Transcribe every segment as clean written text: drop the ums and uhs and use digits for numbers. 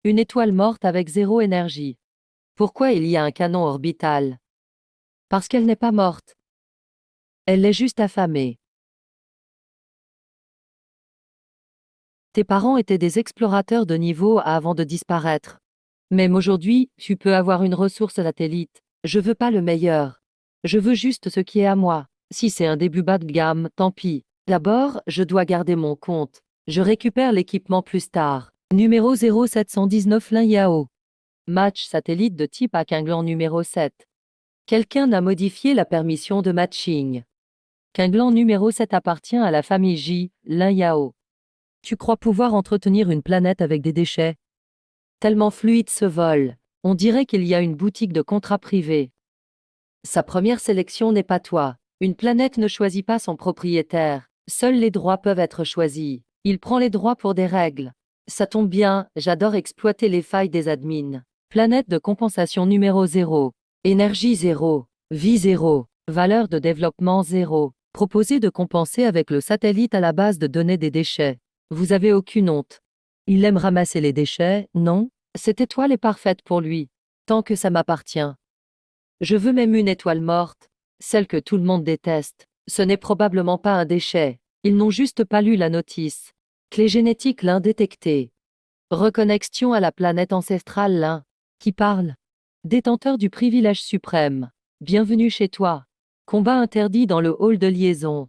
Une étoile morte avec zéro énergie. Pourquoi il y a un canon orbital? Parce qu'elle n'est pas morte. Elle est juste affamée. Tes parents étaient des explorateurs de niveau avant de disparaître. Même aujourd'hui, tu peux avoir une ressource satellite. Je veux pas le meilleur. Je veux juste ce qui est à moi. Si c'est un début bas de gamme, tant pis. D'abord, je dois garder mon compte. Je récupère l'équipement plus tard. Numéro 0719 Lin Yao. Match satellite de type Akinglan numéro 7. Quelqu'un a modifié la permission de matching. Kinglan numéro 7 appartient à la famille J, Lin Yao. Tu crois pouvoir entretenir une planète avec des déchets? Tellement fluide ce vol. On dirait qu'il y a une boutique de contrats privés. Sa première sélection n'est pas toi. Une planète ne choisit pas son propriétaire. Seuls les droits peuvent être choisis. Il prend les droits pour des règles. Ça tombe bien, j'adore exploiter les failles des admins. Planète de compensation numéro 0. Énergie 0. Vie 0. Valeur de développement 0. Proposé de compenser avec le satellite à la base de données des déchets. Vous avez aucune honte. Il aime ramasser les déchets, non? Cette étoile est parfaite pour lui. Tant que ça m'appartient. Je veux même une étoile morte, celle que tout le monde déteste. Ce n'est probablement pas un déchet. Ils n'ont juste pas lu la notice. Clé génétique Lin détectée. Reconnexion à la planète ancestrale Lin. Qui parle? Détenteur du privilège suprême. Bienvenue chez toi. Combat interdit dans le hall de liaison.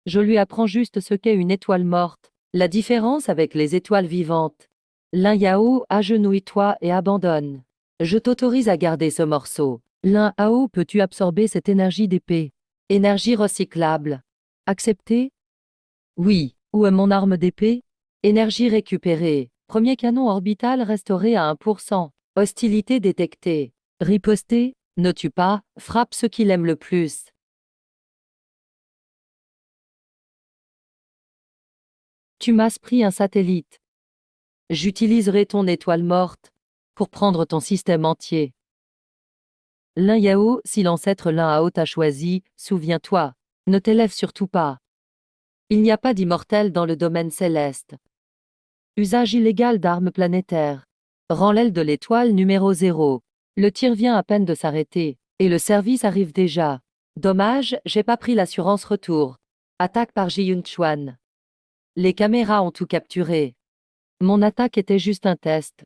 Je lui apprends juste ce qu'est une étoile morte. La différence avec les étoiles vivantes. Lin Yao, agenouille-toi et abandonne. Je t'autorise à garder ce morceau. Lin Yao, peux-tu absorber cette énergie d'épée? Énergie recyclable. Accepté? Oui. Où est mon arme d'épée? Énergie récupérée. Premier canon orbital restauré à 1%. Hostilité détectée. Riposter? Ne tue pas, frappe ceux qu'il aime le plus. Tu m'as pris un satellite. J'utiliserai ton étoile morte pour prendre ton système entier. Lin Yao, si l'ancêtre Lin Hao t'a choisi, souviens-toi, ne t'élève surtout pas. Il n'y a pas d'immortel dans le domaine céleste. Usage illégal d'armes planétaires. Rends l'aile de l'étoile numéro 0. Le tir vient à peine de s'arrêter, et le service arrive déjà. Dommage, j'ai pas pris l'assurance retour. Attaque par Ji-Yun Chuan. Les caméras ont tout capturé. Mon attaque était juste un test.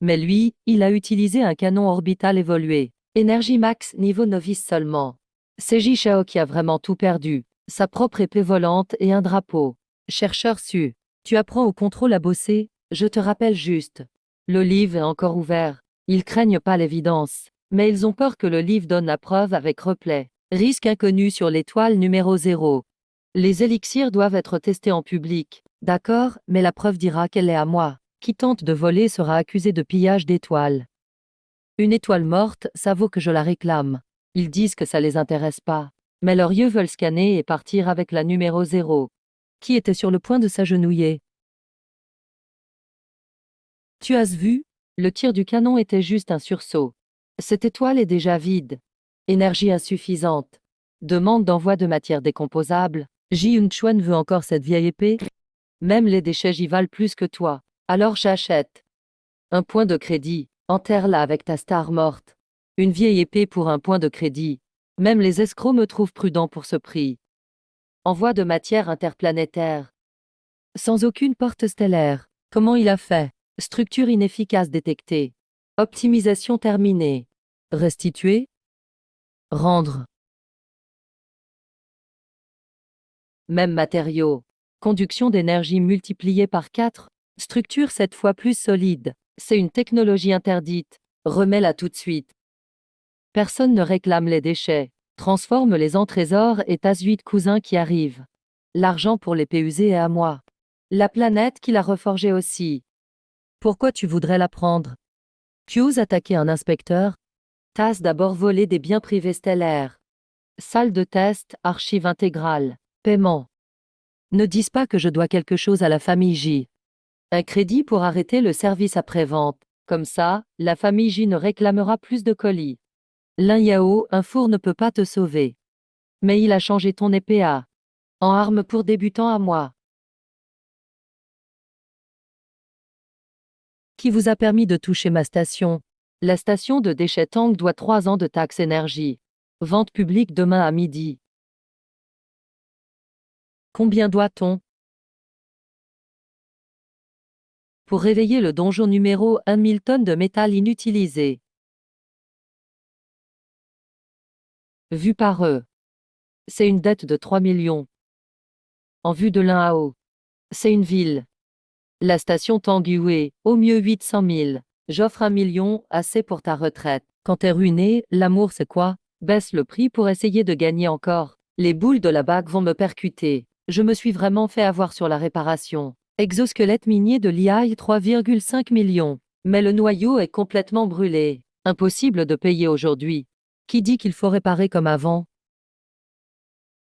Mais lui, il a utilisé un canon orbital évolué. Énergie max niveau novice seulement. C'est Ji Shao qui a vraiment tout perdu. Sa propre épée volante et un drapeau. Chercheur su. Tu apprends au contrôle à bosser, je te rappelle juste. Le livre est encore ouvert. Ils craignent pas l'évidence. Mais ils ont peur que le livre donne la preuve avec replay. Risque inconnu sur l'étoile numéro 0. Les élixirs doivent être testés en public. D'accord, mais la preuve dira qu'elle est à moi. Qui tente de voler sera accusé de pillage d'étoiles. Une étoile morte, ça vaut que je la réclame. Ils disent que ça les intéresse pas. Mais leurs yeux veulent scanner et partir avec la numéro 0. Qui était sur le point de s'agenouiller. Tu as vu? Le tir du canon était juste un sursaut. Cette étoile est déjà vide. Énergie insuffisante. Demande d'envoi de matière décomposable. Ji-Yun Chuan veut encore cette vieille épée? Même les déchets y valent plus que toi. Alors j'achète. Un point de crédit. Enterre-la avec ta star morte. Une vieille épée pour un point de crédit. Même les escrocs me trouvent prudent pour ce prix. Envoi de matière interplanétaire. Sans aucune porte stellaire. Comment il a fait? Structure inefficace détectée. Optimisation terminée. Restituer? Rendre. Même matériau. Conduction d'énergie multipliée par 4. Structure 7 fois plus solide. C'est une technologie interdite. Remets-la tout de suite. Personne ne réclame les déchets. Transforme-les en trésors et t'as 8 cousins qui arrivent. L'argent pour l'épée usée est à moi. La planète qui l'a reforgée aussi. Pourquoi tu voudrais la prendre? Tu oses attaquer un inspecteur? T'as d'abord volé des biens privés stellaires. Salle de test, archive intégrale. Paiement. Ne dis pas que je dois quelque chose à la famille J. Un crédit pour arrêter le service après-vente. Comme ça, la famille J ne réclamera plus de colis. Lin Yao, un four ne peut pas te sauver. Mais il a changé ton épée en arme pour débutant à moi. Qui vous a permis de toucher ma station? La station de déchets Tang doit 3 ans de taxe énergie. Vente publique demain à midi. Combien doit-on? Pour réveiller le donjon numéro 1 000 tonnes de métal inutilisé. Vu par eux. C'est une dette de 3 millions. En vue de l'Inhao. C'est une ville. La station Tangyue, au mieux 800 000. J'offre 1 million, assez pour ta retraite. Quand t'es ruiné, l'amour c'est quoi? Baisse le prix pour essayer de gagner encore. Les boules de la bague vont me percuter. Je me suis vraiment fait avoir sur la réparation. Exosquelette minier de l'IA 3,5 millions. Mais le noyau est complètement brûlé. Impossible de payer aujourd'hui. Qui dit qu'il faut réparer comme avant?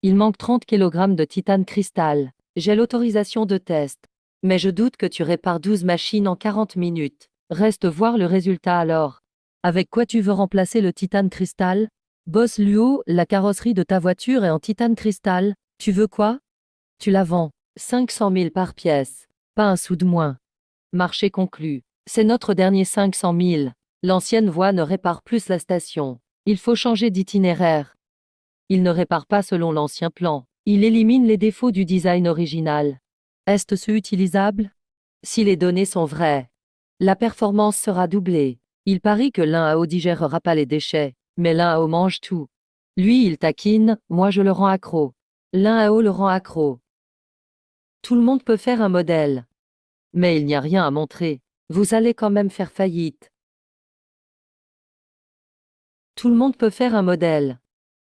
Il manque 30 kg de titane cristal. J'ai l'autorisation de test. Mais je doute que tu répares 12 machines en 40 minutes. Reste voir le résultat alors. Avec quoi tu veux remplacer le titane cristal? Boss Luo, la carrosserie de ta voiture est en titane cristal. Tu veux quoi? Tu la vends. 500 000 par pièce. Pas un sou de moins. Marché conclu. C'est notre dernier 500 000. L'ancienne voie ne répare plus la station. Il faut changer d'itinéraire. Il ne répare pas selon l'ancien plan. Il élimine les défauts du design original. Est-ce utilisable? Si les données sont vraies, la performance sera doublée. Il parie que l'Inhao digérera pas les déchets, mais l'Inhao mange tout. Lui, il taquine, moi je le rends accro. L'Inhao le rend accro. Tout le monde peut faire un modèle. Mais il n'y a rien à montrer. Vous allez quand même faire faillite. Tout le monde peut faire un modèle.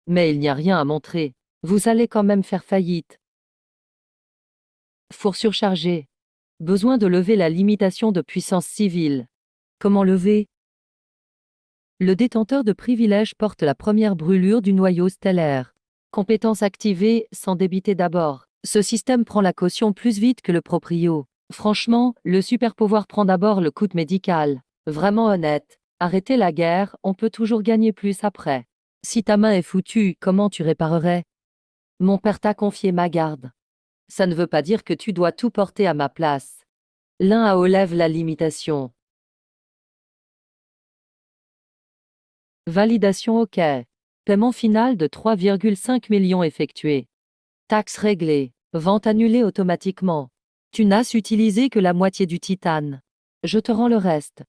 Mais il n'y a rien à montrer. Vous allez quand même faire faillite. Four surchargé. Besoin de lever la limitation de puissance civile. Comment lever? Le détenteur de privilèges porte la première brûlure du noyau stellaire. Compétence activée, sans débiter d'abord. Ce système prend la caution plus vite que le proprio. Franchement, le super pouvoir prend d'abord le coût médical. Vraiment honnête. Arrêter la guerre, on peut toujours gagner plus après. Si ta main est foutue, comment tu réparerais? Mon père t'a confié ma garde. Ça ne veut pas dire que tu dois tout porter à ma place. L'Inhao lève la limitation. Validation OK. Paiement final de 3,5 millions effectué. Taxe réglée. Vente annulée automatiquement. Tu n'as utilisé que la moitié du titane. Je te rends le reste.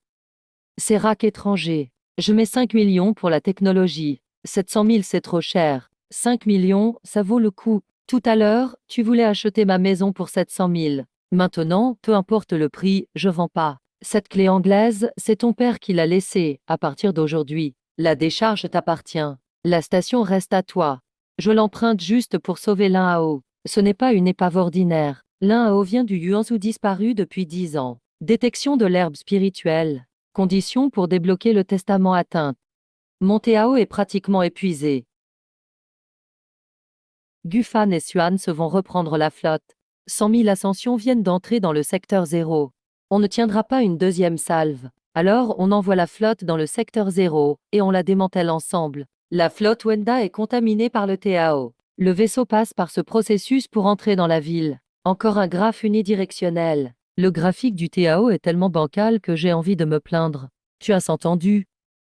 C'est rack étranger. Je mets 5 millions pour la technologie. 700 000 c'est trop cher. 5 millions, ça vaut le coup. Tout à l'heure, tu voulais acheter ma maison pour 700 000. Maintenant, peu importe le prix, je vends pas. Cette clé anglaise, c'est ton père qui l'a laissée. À partir d'aujourd'hui, la décharge t'appartient. La station reste à toi. Je l'emprunte juste pour sauver l'Inhao. Ce n'est pas une épave ordinaire. L'Inhao vient du Yuanzhou disparu depuis 10 ans. Détection de l'herbe spirituelle. Condition pour débloquer le testament atteint. Mon Tao est pratiquement épuisé. Gufan et Xuan se vont reprendre la flotte. 100 000 ascensions viennent d'entrer dans le secteur 0. On ne tiendra pas une deuxième salve. Alors on envoie la flotte dans le secteur 0, et on la démantèle ensemble. La flotte Wenda est contaminée par le Tao. Le vaisseau passe par ce processus pour entrer dans la ville. Encore un graphe unidirectionnel. Le graphique du Tao est tellement bancal que j'ai envie de me plaindre. Tu as entendu?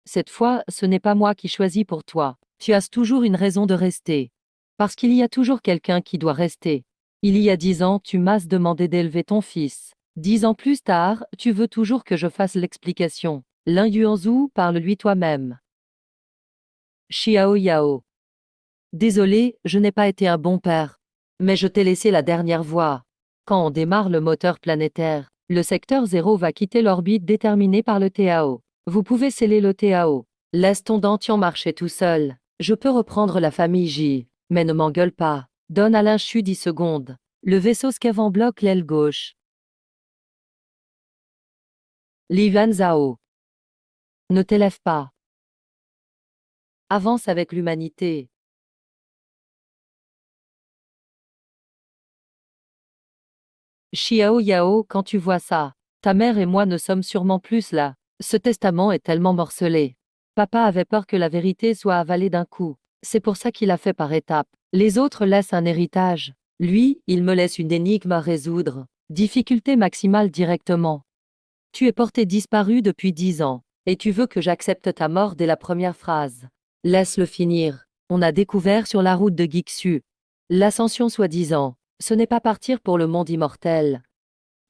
Cette fois, ce n'est pas moi qui choisis pour toi. Tu as toujours une raison de rester. Parce qu'il y a toujours quelqu'un qui doit rester. Il y a 10 ans, tu m'as demandé d'élever ton fils. 10 ans plus tard, tu veux toujours que je fasse l'explication. Lin Yuanzhou, parle-lui toi-même. Xiao Yao. Désolé, je n'ai pas été un bon père. Mais je t'ai laissé la dernière voie. Quand on démarre le moteur planétaire, le secteur 0 va quitter l'orbite déterminée par le Tao. Vous pouvez sceller le Tao. Laisse ton dentian marcher tout seul. Je peux reprendre la famille J. Mais ne m'engueule pas. Donne à l'inchu 10 secondes. Le vaisseau Scav bloque l'aile gauche. Li Yuanzhao. Ne t'élève pas. Avance avec l'humanité. Xiao Yao, quand tu vois ça, ta mère et moi ne sommes sûrement plus là. Ce testament est tellement morcelé. Papa avait peur que la vérité soit avalée d'un coup. C'est pour ça qu'il a fait par étapes. Les autres laissent un héritage. Lui, il me laisse une énigme à résoudre. Difficulté maximale directement. Tu es porté disparu depuis 10 ans, et tu veux que j'accepte ta mort dès la première phrase. Laisse-le finir. On a découvert sur la route de Gixu. L'ascension soi-disant, ce n'est pas partir pour le monde immortel.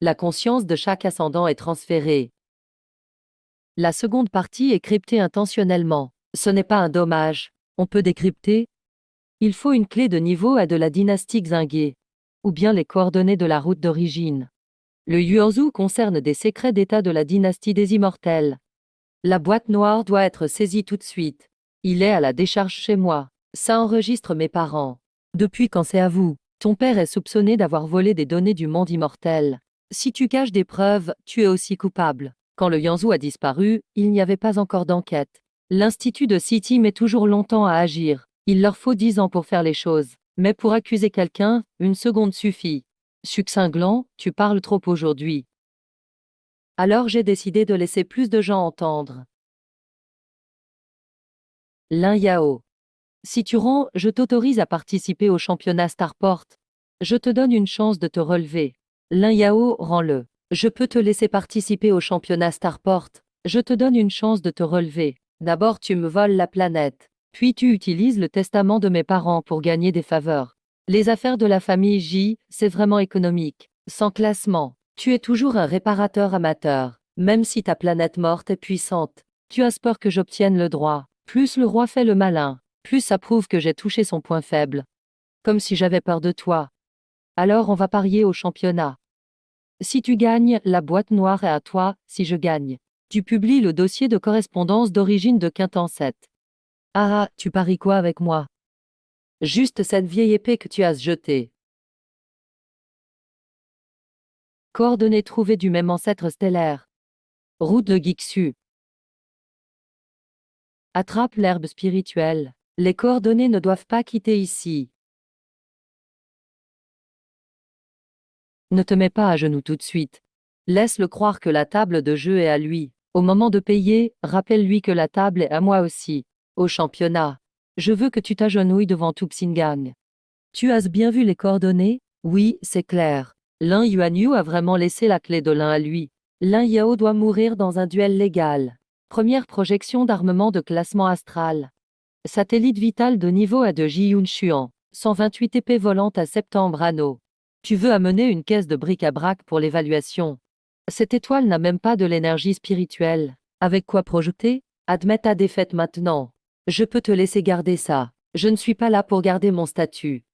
La conscience de chaque ascendant est transférée. La seconde partie est cryptée intentionnellement. Ce n'est pas un dommage. On peut décrypter. Il faut une clé de niveau à de la dynastie Xingye, ou bien les coordonnées de la route d'origine. Le Yuanzhu concerne des secrets d'état de la dynastie des immortels. La boîte noire doit être saisie tout de suite. Il est à la décharge chez moi. Ça enregistre mes parents. Depuis quand c'est à vous? Ton père est soupçonné d'avoir volé des données du monde immortel. Si tu caches des preuves, tu es aussi coupable. Quand le Yanzhou a disparu, il n'y avait pas encore d'enquête. L'Institut de City met toujours longtemps à agir. Il leur faut 10 ans pour faire les choses. Mais pour accuser quelqu'un, une seconde suffit. Succinct gland, tu parles trop aujourd'hui. Alors j'ai décidé de laisser plus de gens entendre. Lin Yao. Si tu rends, je t'autorise à participer au championnat Starport. Je te donne une chance de te relever. Lin Yao, rends-le. Je peux te laisser participer au championnat Starport. Je te donne une chance de te relever. D'abord tu me voles la planète. Puis tu utilises le testament de mes parents pour gagner des faveurs. Les affaires de la famille J, c'est vraiment économique. Sans classement. Tu es toujours un réparateur amateur. Même si ta planète morte est puissante. Tu as peur que j'obtienne le droit. Plus le roi fait le malin, plus ça prouve que j'ai touché son point faible. Comme si j'avais peur de toi. Alors on va parier au championnat. Si tu gagnes, la boîte noire est à toi. Si je gagne, tu publies le dossier de correspondance d'origine de Quintancet. Ah, tu paries quoi avec moi? Juste cette vieille épée que tu as jetée. Coordonnées trouvées du même ancêtre stellaire. Route de Gixu. Attrape l'herbe spirituelle. Les coordonnées ne doivent pas quitter ici. Ne te mets pas à genoux tout de suite. Laisse-le croire que la table de jeu est à lui. Au moment de payer, rappelle-lui que la table est à moi aussi. Au championnat. Je veux que tu t'agenouilles devant Tuxingang. Tu as bien vu les coordonnées? Oui, c'est clair. Lin Yuanyu a vraiment laissé la clé de Lin à lui. Lin Yao doit mourir dans un duel légal. Première projection d'armement de classement astral. Satellite vital de niveau A de Jiyun Xuan. 128 épées volantes à septembre anneau. Tu veux amener une caisse de bric-à-brac pour l'évaluation. Cette étoile n'a même pas de l'énergie spirituelle. Avec quoi projeter? Admets ta défaite maintenant. Je peux te laisser garder ça. Je ne suis pas là pour garder mon statut.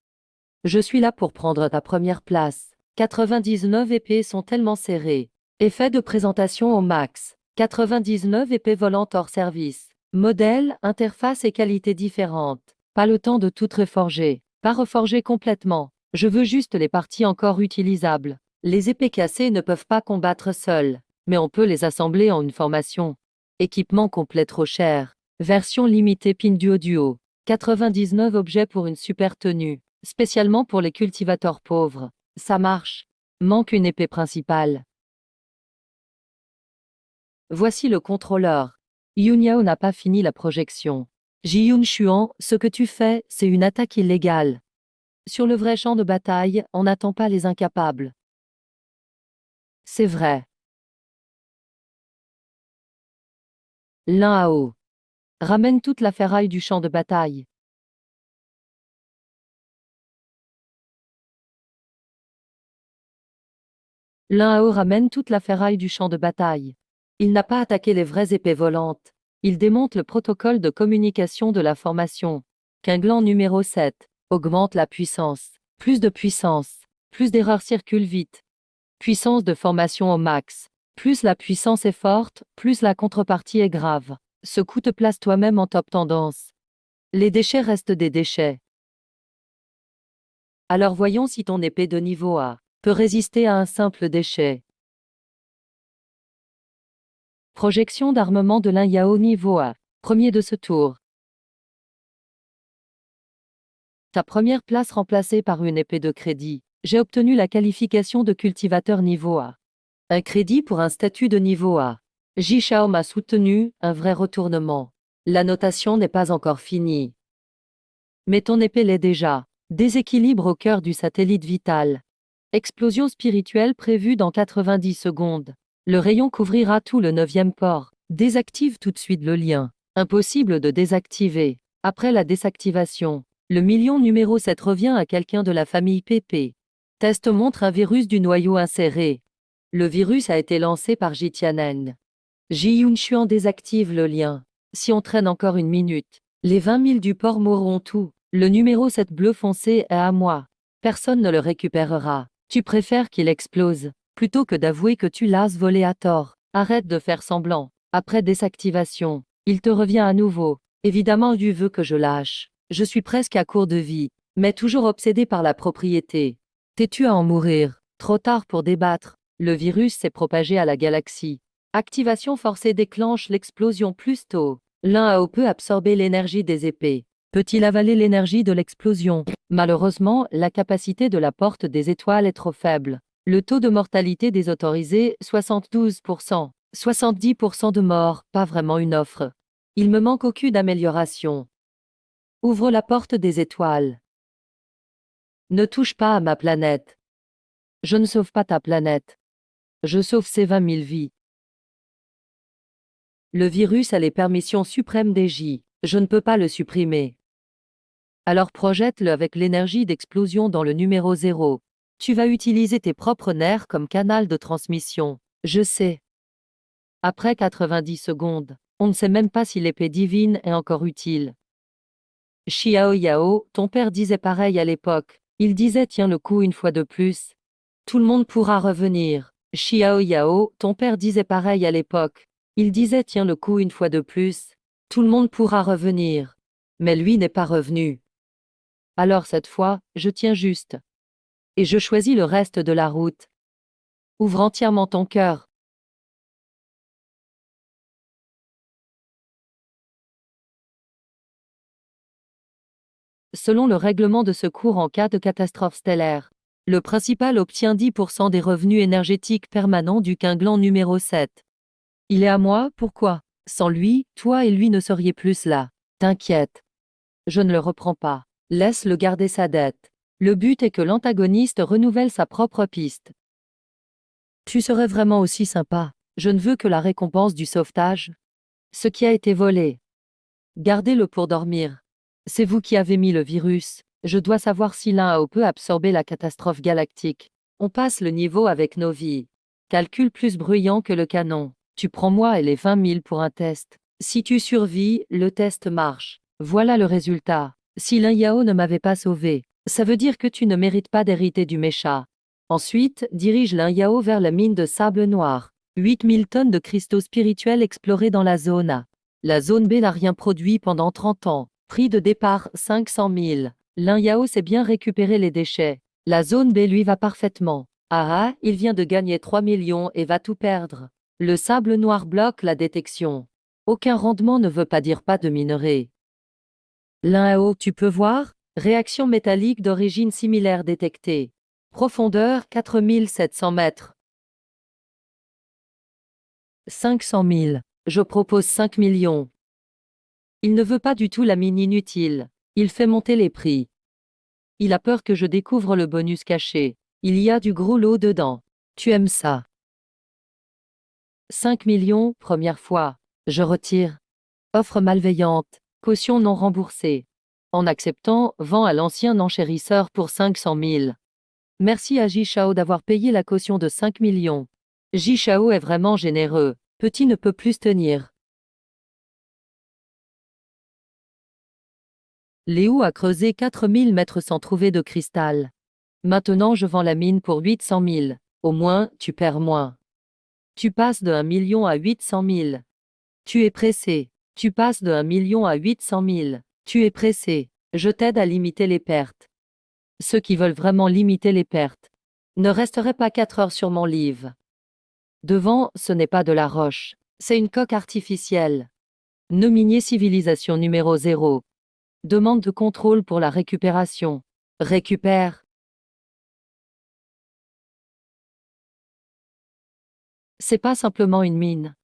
Je suis là pour prendre ta première place. 99 épées sont tellement serrées. Effet de présentation au max. 99 épées volantes hors service. Modèle, interface et qualité différentes. Pas le temps de tout reforger. Pas reforger complètement. Je veux juste les parties encore utilisables. Les épées cassées ne peuvent pas combattre seules, mais on peut les assembler en une formation. Équipement complet trop cher. Version limitée Pinduo Duo. 99 objets pour une super tenue. Spécialement pour les cultivateurs pauvres. Ça marche. Manque une épée principale. Voici le contrôleur. Yunyao n'a pas fini la projection. Jiyun Xuan, ce que tu fais, c'est une attaque illégale. Sur le vrai champ de bataille, on n'attend pas les incapables. C'est vrai. Lin Hao. Ramène toute la ferraille du champ de bataille. Lin Hao ramène toute la ferraille du champ de bataille. Il n'a pas attaqué les vraies épées volantes. Il démonte le protocole de communication de la formation. Qu'un gland numéro 7 augmente la puissance. Plus de puissance. Plus d'erreurs circulent vite. Puissance de formation au max. Plus la puissance est forte, plus la contrepartie est grave. Ce coup te place toi-même en top tendance. Les déchets restent des déchets. Alors voyons si ton épée de niveau A peut résister à un simple déchet. Projection d'armement de Lin Yao niveau A. Premier de ce tour. Ta première place remplacée par une épée de crédit. J'ai obtenu la qualification de cultivateur niveau A. Un crédit pour un statut de niveau A. Ji Shao m'a soutenu, un vrai retournement. La notation n'est pas encore finie. Mais ton épée l'est déjà. Déséquilibre au cœur du satellite vital. Explosion spirituelle prévue dans 90 secondes. Le rayon couvrira tout le 9e port. Désactive tout de suite le lien. Impossible de désactiver. Après la désactivation, le million numéro 7 revient à quelqu'un de la famille PP. Test montre un virus du noyau inséré. Le virus a été lancé par Ji Tianeng. Ji Yunshuan désactive le lien. Si on traîne encore une minute, les 20 000 du port mourront tout. Le numéro 7 bleu foncé est à moi. Personne ne le récupérera. Tu préfères qu'il explose, plutôt que d'avouer que tu l'as volé à tort. Arrête de faire semblant. Après désactivation, il te revient à nouveau. Évidemment, tu veux que je lâche. Je suis presque à court de vie, mais toujours obsédé par la propriété. T'es-tu à en mourir? Trop tard pour débattre. Le virus s'est propagé à la galaxie. Activation forcée déclenche l'explosion plus tôt. L'un a peut absorber l'énergie des épées. Peut-il avaler l'énergie de l'explosion? Malheureusement, la capacité de la porte des étoiles est trop faible. Le taux de mortalité désautorisé, 72%. 70% de morts, pas vraiment une offre. Il me manque aucune amélioration. Ouvre la porte des étoiles. Ne touche pas à ma planète. Je ne sauve pas ta planète. Je sauve ces 20 000 vies. Le virus a les permissions suprêmes des J. Je ne peux pas le supprimer. Alors projette-le avec l'énergie d'explosion dans le numéro 0. Tu vas utiliser tes propres nerfs comme canal de transmission. Je sais. Après 90 secondes, on ne sait même pas si l'épée divine est encore utile. Xiao Yao, ton père disait pareil à l'époque. Il disait tiens le coup une fois de plus. Tout le monde pourra revenir. Xiao Yao, ton père disait pareil à l'époque. Il disait tiens le coup une fois de plus. Tout le monde pourra revenir. Mais lui n'est pas revenu. Alors cette fois, je tiens juste. Et je choisis le reste de la route. Ouvre entièrement ton cœur. Selon le règlement de secours en cas de catastrophe stellaire, le principal obtient 10% des revenus énergétiques permanents du Quinglan numéro 7. Il est à moi, pourquoi? Sans lui, toi et lui ne seriez plus là. T'inquiète. Je ne le reprends pas. Laisse-le garder sa dette. Le but est que l'antagoniste renouvelle sa propre piste. Tu serais vraiment aussi sympa. Je ne veux que la récompense du sauvetage. Ce qui a été volé. Gardez-le pour dormir. C'est vous qui avez mis le virus. Je dois savoir si l'un a ou peut absorber la catastrophe galactique. On passe le niveau avec nos vies. Calcul plus bruyant que le canon. Tu prends moi et les 20 000 pour un test. Si tu survis, le test marche. Voilà le résultat. Si l'un Yao ne m'avait pas sauvé, ça veut dire que tu ne mérites pas d'hériter du mécha. Ensuite, dirige l'un Yao vers la mine de sable noir. 8000 tonnes de cristaux spirituels explorés dans la zone A. La zone B n'a rien produit pendant 30 ans. Prix de départ 500 000. L'un Yao sait bien récupérer les déchets. La zone B lui va parfaitement. Ah, il vient de gagner 3 millions et va tout perdre. Le sable noir bloque la détection. Aucun rendement ne veut pas dire pas de minerai. L'un Yao, tu peux voir? Réaction métallique d'origine similaire détectée. Profondeur 4700 mètres. 500 000. Je propose 5 millions. Il ne veut pas du tout la mine inutile. Il fait monter les prix. Il a peur que je découvre le bonus caché. Il y a du gros lot dedans. Tu aimes ça? 5 millions, première fois. Je retire. Offre malveillante. Caution non remboursée. En acceptant, vend à l'ancien enchérisseur pour 500 000. Merci à Ji Shao d'avoir payé la caution de 5 millions. Ji Shao est vraiment généreux. Petit ne peut plus tenir. Léo a creusé 4000 mètres sans trouver de cristal. Maintenant je vends la mine pour 800 000. Au moins, tu perds moins. Tu passes de 1 million à 800 000. Tu es pressé. Tu passes de 1 million à 800 000. Tu es pressé. Je t'aide à limiter les pertes. Ceux qui veulent vraiment limiter les pertes ne resteraient pas 4 heures sur mon livre. Devant, ce n'est pas de la roche. C'est une coque artificielle. Nominier civilisation numéro 0. Demande de contrôle pour la récupération. Récupère. C'est pas simplement une mine.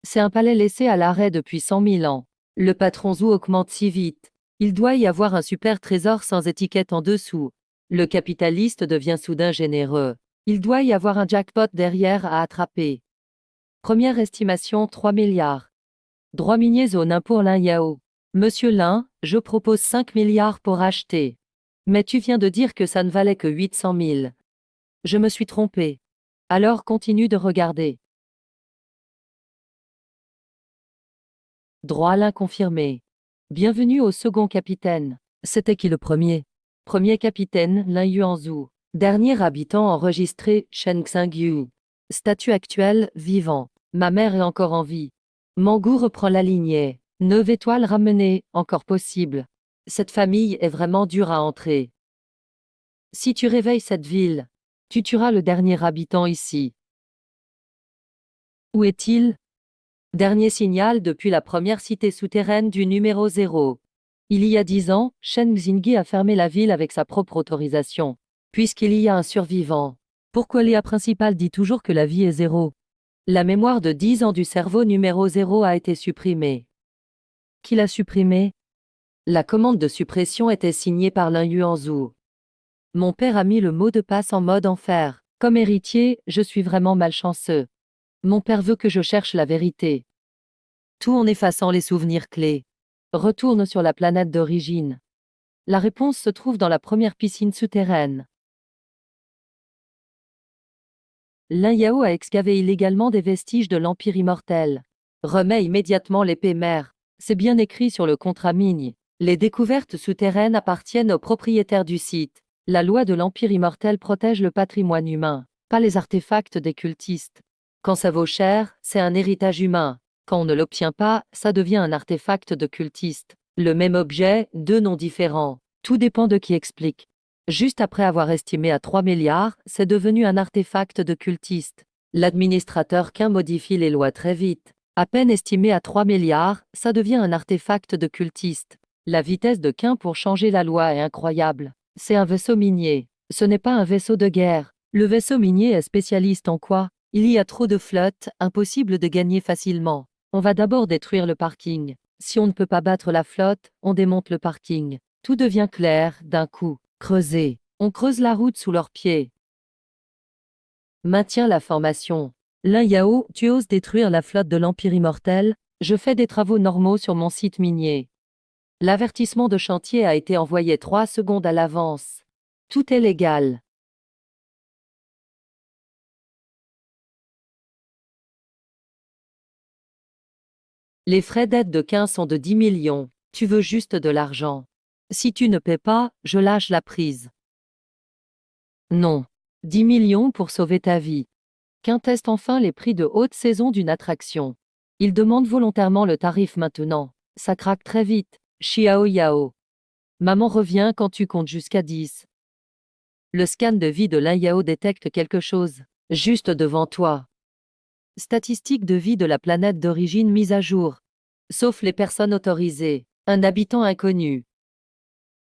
C'est un palais laissé à l'arrêt depuis 100 000 ans. Le patron Zhou augmente si vite. Il doit y avoir un super trésor sans étiquette en dessous. Le capitaliste devient soudain généreux. Il doit y avoir un jackpot derrière à attraper. Première estimation 3 milliards. Droit minier zone 1 pour Lin Yao. Monsieur Lin, je propose 5 milliards pour acheter. Mais tu viens de dire que ça ne valait que 800 000. Je me suis trompé. Alors continue de regarder. Droit Lin confirmé. Bienvenue au second capitaine. C'était qui le premier? Premier capitaine, Lin Yuanzhu. Dernier habitant enregistré, Shen Xingyu. Statut actuel, vivant. Ma mère est encore en vie. Mangou reprend la lignée. 9 étoiles ramenées, encore possible. Cette famille est vraiment dure à entrer. Si tu réveilles cette ville, tu tueras le dernier habitant ici. Où est-il? Dernier signal depuis la première cité souterraine du numéro 0. Il y a 10 ans, Shen Xingyi a fermé la ville avec sa propre autorisation. Puisqu'il y a un survivant. Pourquoi l'IA principal dit toujours que la vie est 0? La mémoire de 10 ans du cerveau numéro 0 a été supprimée. Qui l'a supprimée? La commande de suppression était signée par Lin Yuanzhu. Mon père a mis le mot de passe en mode enfer. Comme héritier, je suis vraiment malchanceux. Mon père veut que je cherche la vérité. Tout en effaçant les souvenirs clés. Retourne sur la planète d'origine. La réponse se trouve dans la première piscine souterraine. Lin Yao a excavé illégalement des vestiges de l'Empire immortel. Remets immédiatement l'épée mère. C'est bien écrit sur le contrat mine. Les découvertes souterraines appartiennent aux propriétaires du site. La loi de l'Empire immortel protège le patrimoine humain, pas les artefacts des cultistes. Quand ça vaut cher, c'est un héritage humain. Quand on ne l'obtient pas, ça devient un artefact de cultiste. Le même objet, deux noms différents. Tout dépend de qui explique. Juste après avoir estimé à 3 milliards, c'est devenu un artefact de cultiste. L'administrateur Qin modifie les lois très vite. À peine estimé à 3 milliards, ça devient un artefact de cultiste. La vitesse de Qin pour changer la loi est incroyable. C'est un vaisseau minier. Ce n'est pas un vaisseau de guerre. Le vaisseau minier est spécialiste en quoi? Il y a trop de flotte, impossible de gagner facilement. On va d'abord détruire le parking. Si on ne peut pas battre la flotte, on démonte le parking. Tout devient clair, d'un coup. Creuser. On creuse la route sous leurs pieds. Maintiens la formation. Lin Yao, tu oses détruire la flotte de l'Empire immortel? Je fais des travaux normaux sur mon site minier. L'avertissement de chantier a été envoyé 3 secondes à l'avance. Tout est légal. Les frais d'aide de 15 sont de 10 millions. Tu veux juste de l'argent. Si tu ne paies pas, je lâche la prise. Non. 10 millions pour sauver ta vie. Qu'un teste enfin les prix de haute saison d'une attraction. Il demande volontairement le tarif maintenant. Ça craque très vite. Xiao Yao. Maman revient quand tu comptes jusqu'à 10. Le scan de vie de Lin Yao détecte quelque chose. Juste devant toi. Statistiques de vie de la planète d'origine mise à jour. Sauf les personnes autorisées. Un habitant inconnu.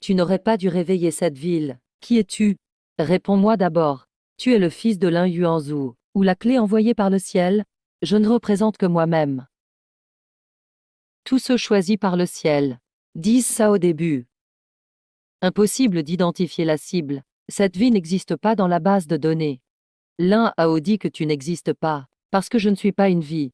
Tu n'aurais pas dû réveiller cette ville. Qui es-tu? Réponds-moi d'abord. Tu es le fils de Lin Yuanzhu. Ou la clé envoyée par le ciel? Je ne représente que moi-même. Tous ceux choisis par le ciel. Disent ça au début. Impossible d'identifier la cible. Cette vie n'existe pas dans la base de données. Lin Hao dit que tu n'existes pas, parce que je ne suis pas une vie.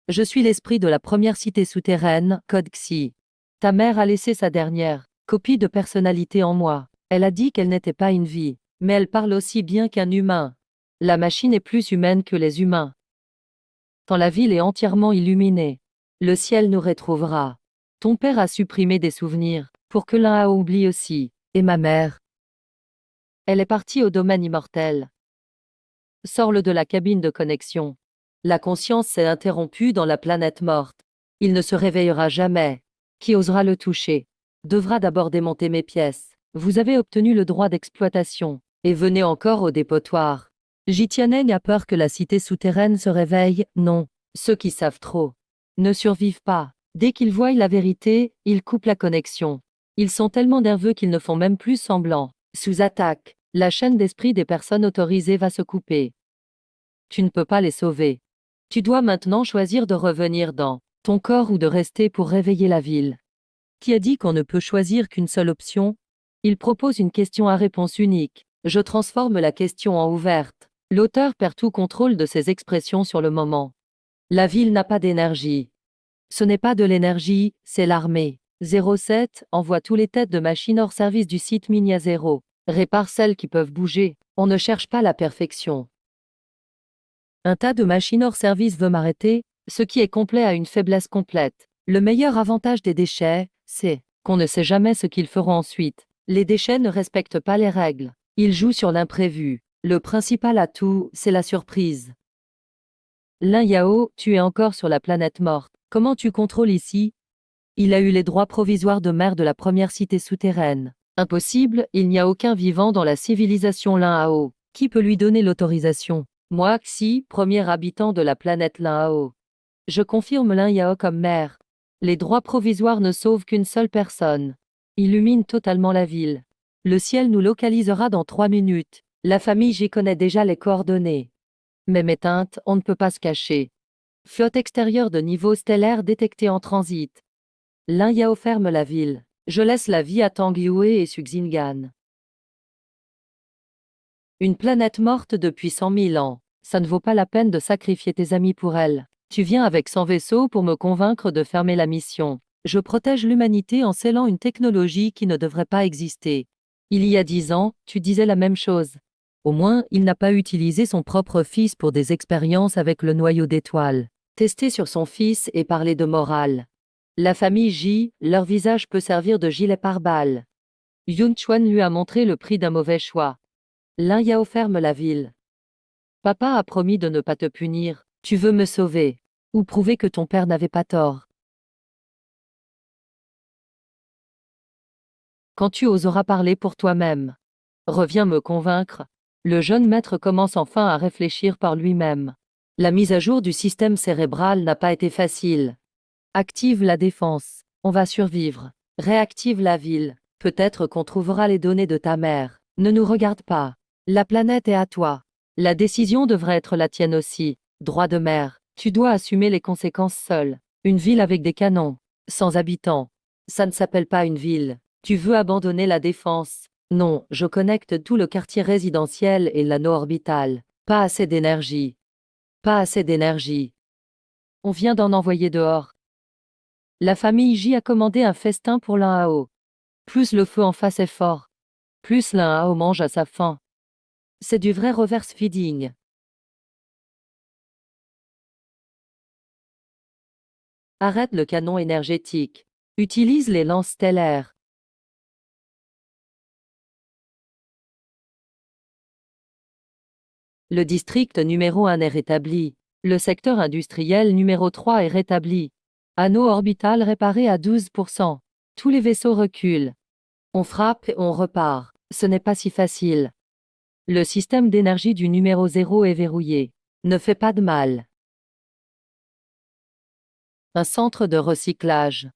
Je suis l'esprit de la première cité souterraine, Code Xi. Ta mère a laissé sa dernière copie de personnalité en moi. Elle a dit qu'elle n'était pas une vie, mais elle parle aussi bien qu'un humain. La machine est plus humaine que les humains. Quand la ville est entièrement illuminée, le ciel nous retrouvera. Ton père a supprimé des souvenirs, pour que l'un oublie aussi. Et ma mère? Elle est partie au domaine immortel. Sors-le de la cabine de connexion. La conscience s'est interrompue dans la planète morte. Il ne se réveillera jamais. Qui osera le toucher devra d'abord démonter mes pièces. Vous avez obtenu le droit d'exploitation, et venez encore au dépotoir. Jitianeng a peur que la cité souterraine se réveille. Non, ceux qui savent trop ne survivent pas. Dès qu'ils voient la vérité, ils coupent la connexion. Ils sont tellement nerveux qu'ils ne font même plus semblant. Sous attaque, la chaîne d'esprit des personnes autorisées va se couper. Tu ne peux pas les sauver. Tu dois maintenant choisir de revenir dans ton corps ou de rester pour réveiller la ville. Qui a dit qu'on ne peut choisir qu'une seule option? Il propose une question à réponse unique. Je transforme la question en ouverte. L'auteur perd tout contrôle de ses expressions sur le moment. La ville n'a pas d'énergie. Ce n'est pas de l'énergie, c'est l'armée. 07 envoie tous les têtes de machines hors service du site Minia 0. Répare celles qui peuvent bouger. On ne cherche pas la perfection. Un tas de machines hors service veut m'arrêter, ce qui est complet a une faiblesse complète. Le meilleur avantage des déchets, c'est qu'on ne sait jamais ce qu'ils feront ensuite. Les déchets ne respectent pas les règles. Ils jouent sur l'imprévu. Le principal atout, c'est la surprise. Lin Yao, tu es encore sur la planète morte. Comment tu contrôles ici? Il a eu les droits provisoires de maire de la première cité souterraine. Impossible, il n'y a aucun vivant dans la civilisation Lin Hao. Qui peut lui donner l'autorisation? Moi, Xi, premier habitant de la planète Lin Hao. Je confirme Lin Yao comme maire. Les droits provisoires ne sauvent qu'une seule personne. Illumine totalement la ville. Le ciel nous localisera dans 3 minutes. La famille j'y connaît déjà les coordonnées. Même éteinte, on ne peut pas se cacher. Flotte extérieure de niveau stellaire détectée en transit. Lin Yao ferme la ville. Je laisse la vie à Tang Yue et Suxingan. Une planète morte depuis 100 000 ans. Ça ne vaut pas la peine de sacrifier tes amis pour elle. Tu viens avec 100 vaisseaux pour me convaincre de fermer la mission. Je protège l'humanité en scellant une technologie qui ne devrait pas exister. Il y a 10 ans, tu disais la même chose. Au moins, il n'a pas utilisé son propre fils pour des expériences avec le noyau d'étoiles. Tester sur son fils et parler de morale. La famille J, leur visage peut servir de gilet pare-balles. Yun Chuan lui a montré le prix d'un mauvais choix. Lin Yao ferme la ville. Papa a promis de ne pas te punir. Tu veux me sauver. Ou prouver que ton père n'avait pas tort. Quand tu oseras parler pour toi-même. Reviens me convaincre. Le jeune maître commence enfin à réfléchir par lui-même. La mise à jour du système cérébral n'a pas été facile. Active la défense. On va survivre. Réactive la ville. Peut-être qu'on trouvera les données de ta mère. Ne nous regarde pas. La planète est à toi. La décision devrait être la tienne aussi. Droit de mer. Tu dois assumer les conséquences seul. Une ville avec des canons. Sans habitants. Ça ne s'appelle pas une ville. Tu veux abandonner la défense. Non, je connecte tout le quartier résidentiel et l'anneau orbital. Pas assez d'énergie. Pas assez d'énergie. On vient d'en envoyer dehors. La famille J a commandé un festin pour Lin Hao. Plus le feu en face est fort, plus Lin Hao mange à sa faim. C'est du vrai reverse feeding. Arrête le canon énergétique. Utilise les lances stellaires. Le district numéro 1 est rétabli. Le secteur industriel numéro 3 est rétabli. Anneau orbital réparé à 12%. Tous les vaisseaux reculent. On frappe et on repart. Ce n'est pas si facile. Le système d'énergie du numéro 0 est verrouillé. Ne fais pas de mal. Un centre de recyclage.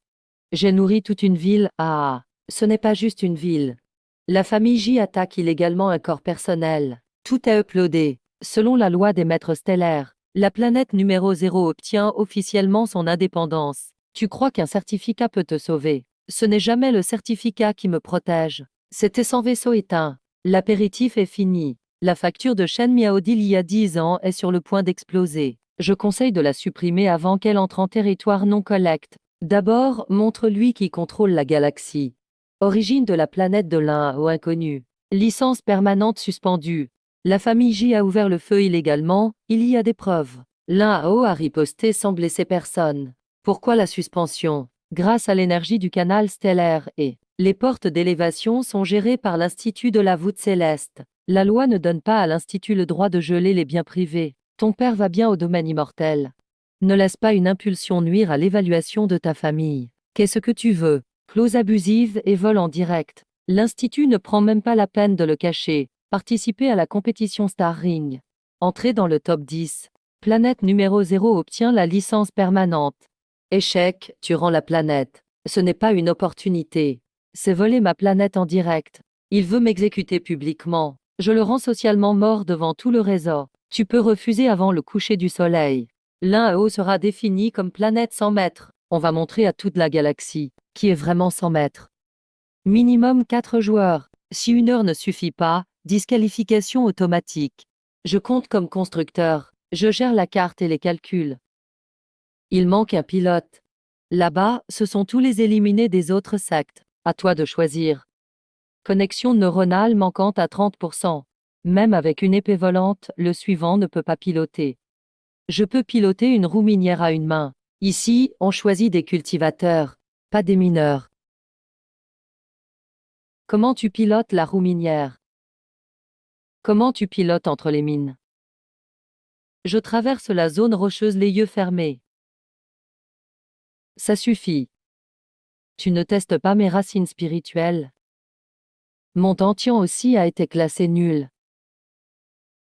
J'ai nourri toute une ville. Ah, ce n'est pas juste une ville. La famille J attaque illégalement un corps personnel. Tout est uploadé. Selon la loi des maîtres stellaires, la planète numéro 0 obtient officiellement son indépendance. Tu crois qu'un certificat peut te sauver? Ce n'est jamais le certificat qui me protège. C'était sans vaisseau éteint. L'apéritif est fini. La facture de Shen Miao d'il y a 10 ans est sur le point d'exploser. Je conseille de la supprimer avant qu'elle entre en territoire non collecte. D'abord, montre-lui qui contrôle la galaxie. Origine de la planète de Lin Hao inconnue. Licence permanente suspendue. La famille J a ouvert le feu illégalement, il y a des preuves. Lin Hao a riposté sans blesser personne. Pourquoi la suspension? Grâce à l'énergie du canal stellaire et les portes d'élévation sont gérées par l'Institut de la voûte céleste. La loi ne donne pas à l'Institut le droit de geler les biens privés. Ton père va bien au domaine immortel. Ne laisse pas une impulsion nuire à l'évaluation de ta famille. Qu'est-ce que tu veux? Clause abusive et vol en direct. L'Institut ne prend même pas la peine de le cacher. Participer à la compétition Star Ring. Entrer dans le top 10. Planète numéro 0 obtient la licence permanente. Échec, tu rends la planète. Ce n'est pas une opportunité. C'est voler ma planète en direct. Il veut m'exécuter publiquement. Je le rends socialement mort devant tout le réseau. Tu peux refuser avant le coucher du soleil. Lin Hao sera défini comme planète 100 mètres. On va montrer à toute la galaxie qui est vraiment 100 mètres. Minimum 4 joueurs. Si 1 heure ne suffit pas, disqualification automatique. Je compte comme constructeur. Je gère la carte et les calculs. Il manque un pilote. Là-bas, ce sont tous les éliminés des autres sectes. À toi de choisir. Connexion neuronale manquante à 30%. Même avec une épée volante, le suivant ne peut pas piloter. Je peux piloter une roue minière à une main. Ici, on choisit des cultivateurs, pas des mineurs. Comment tu pilotes la roue minière? Comment tu pilotes entre les mines? Je traverse la zone rocheuse les yeux fermés. Ça suffit. Tu ne testes pas mes racines spirituelles. Mon Tantien aussi a été classé nul.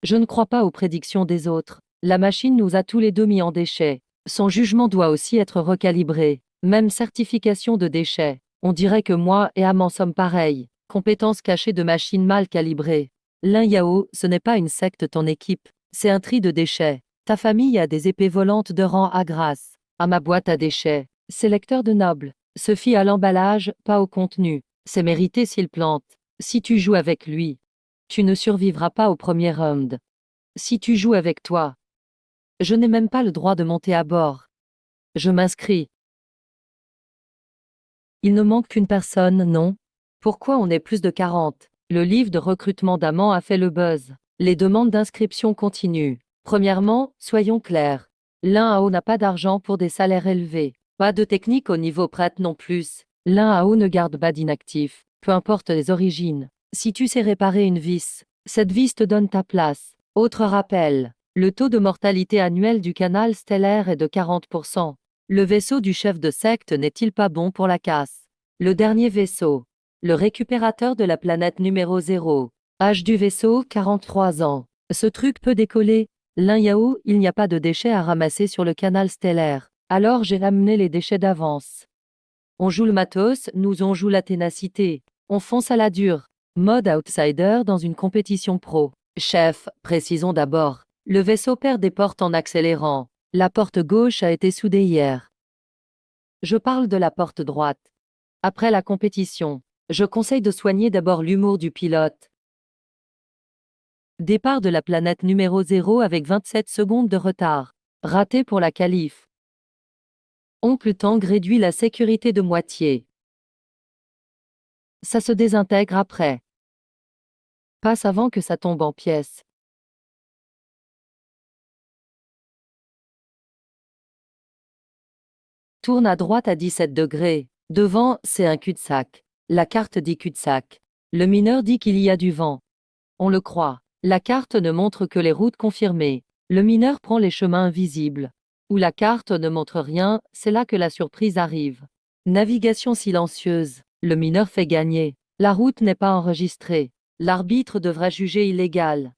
Je ne crois pas aux prédictions des autres. La machine nous a tous les deux mis en déchets. Son jugement doit aussi être recalibré. Même certification de déchets. On dirait que moi et Am en sommes pareils. Compétences cachées de machines mal calibrées. Lin Yao, ce n'est pas une secte ton équipe. C'est un tri de déchets. Ta famille a des épées volantes de rang A grâce à ma boîte à déchets. Sélecteur de nobles. Se fie à l'emballage, pas au contenu. C'est mérité s'il plante. Si tu joues avec lui, tu ne survivras pas au premier round. Si tu joues avec toi, je n'ai même pas le droit de monter à bord. Je m'inscris. Il ne manque qu'une personne, non? Pourquoi on est plus de 40? Le livre de recrutement d'amants a fait le buzz. Les demandes d'inscription continuent. Premièrement, soyons clairs. L'un à haut n'a pas d'argent pour des salaires élevés. Pas de technique au niveau prête non plus. L'un à haut ne garde pas d'inactif. Peu importe les origines. Si tu sais réparer une vis, cette vis te donne ta place. Autre rappel. Le taux de mortalité annuel du canal stellaire est de 40%. Le vaisseau du chef de secte n'est-il pas bon pour la casse? Le dernier vaisseau. Le récupérateur de la planète numéro 0. Âge du vaisseau, 43 ans. Ce truc peut décoller. Lin Yao, il n'y a pas de déchets à ramasser sur le canal stellaire. Alors j'ai ramené les déchets d'avance. On joue le matos, nous on joue la ténacité. On fonce à la dure. Mode outsider dans une compétition pro. Chef, précisons d'abord. Le vaisseau perd des portes en accélérant. La porte gauche a été soudée hier. Je parle de la porte droite. Après la compétition, je conseille de soigner d'abord l'humour du pilote. Départ de la planète numéro 0 avec 27 secondes de retard. Raté pour la qualif. Oncle Tang réduit la sécurité de moitié. Ça se désintègre après. Passe avant que ça tombe en pièces. Tourne à droite à 17 degrés. Devant, c'est un cul-de-sac. La carte dit cul-de-sac. Le mineur dit qu'il y a du vent. On le croit. La carte ne montre que les routes confirmées. Le mineur prend les chemins invisibles. Où la carte ne montre rien, c'est là que la surprise arrive. Navigation silencieuse. Le mineur fait gagner. La route n'est pas enregistrée. L'arbitre devrait juger illégal.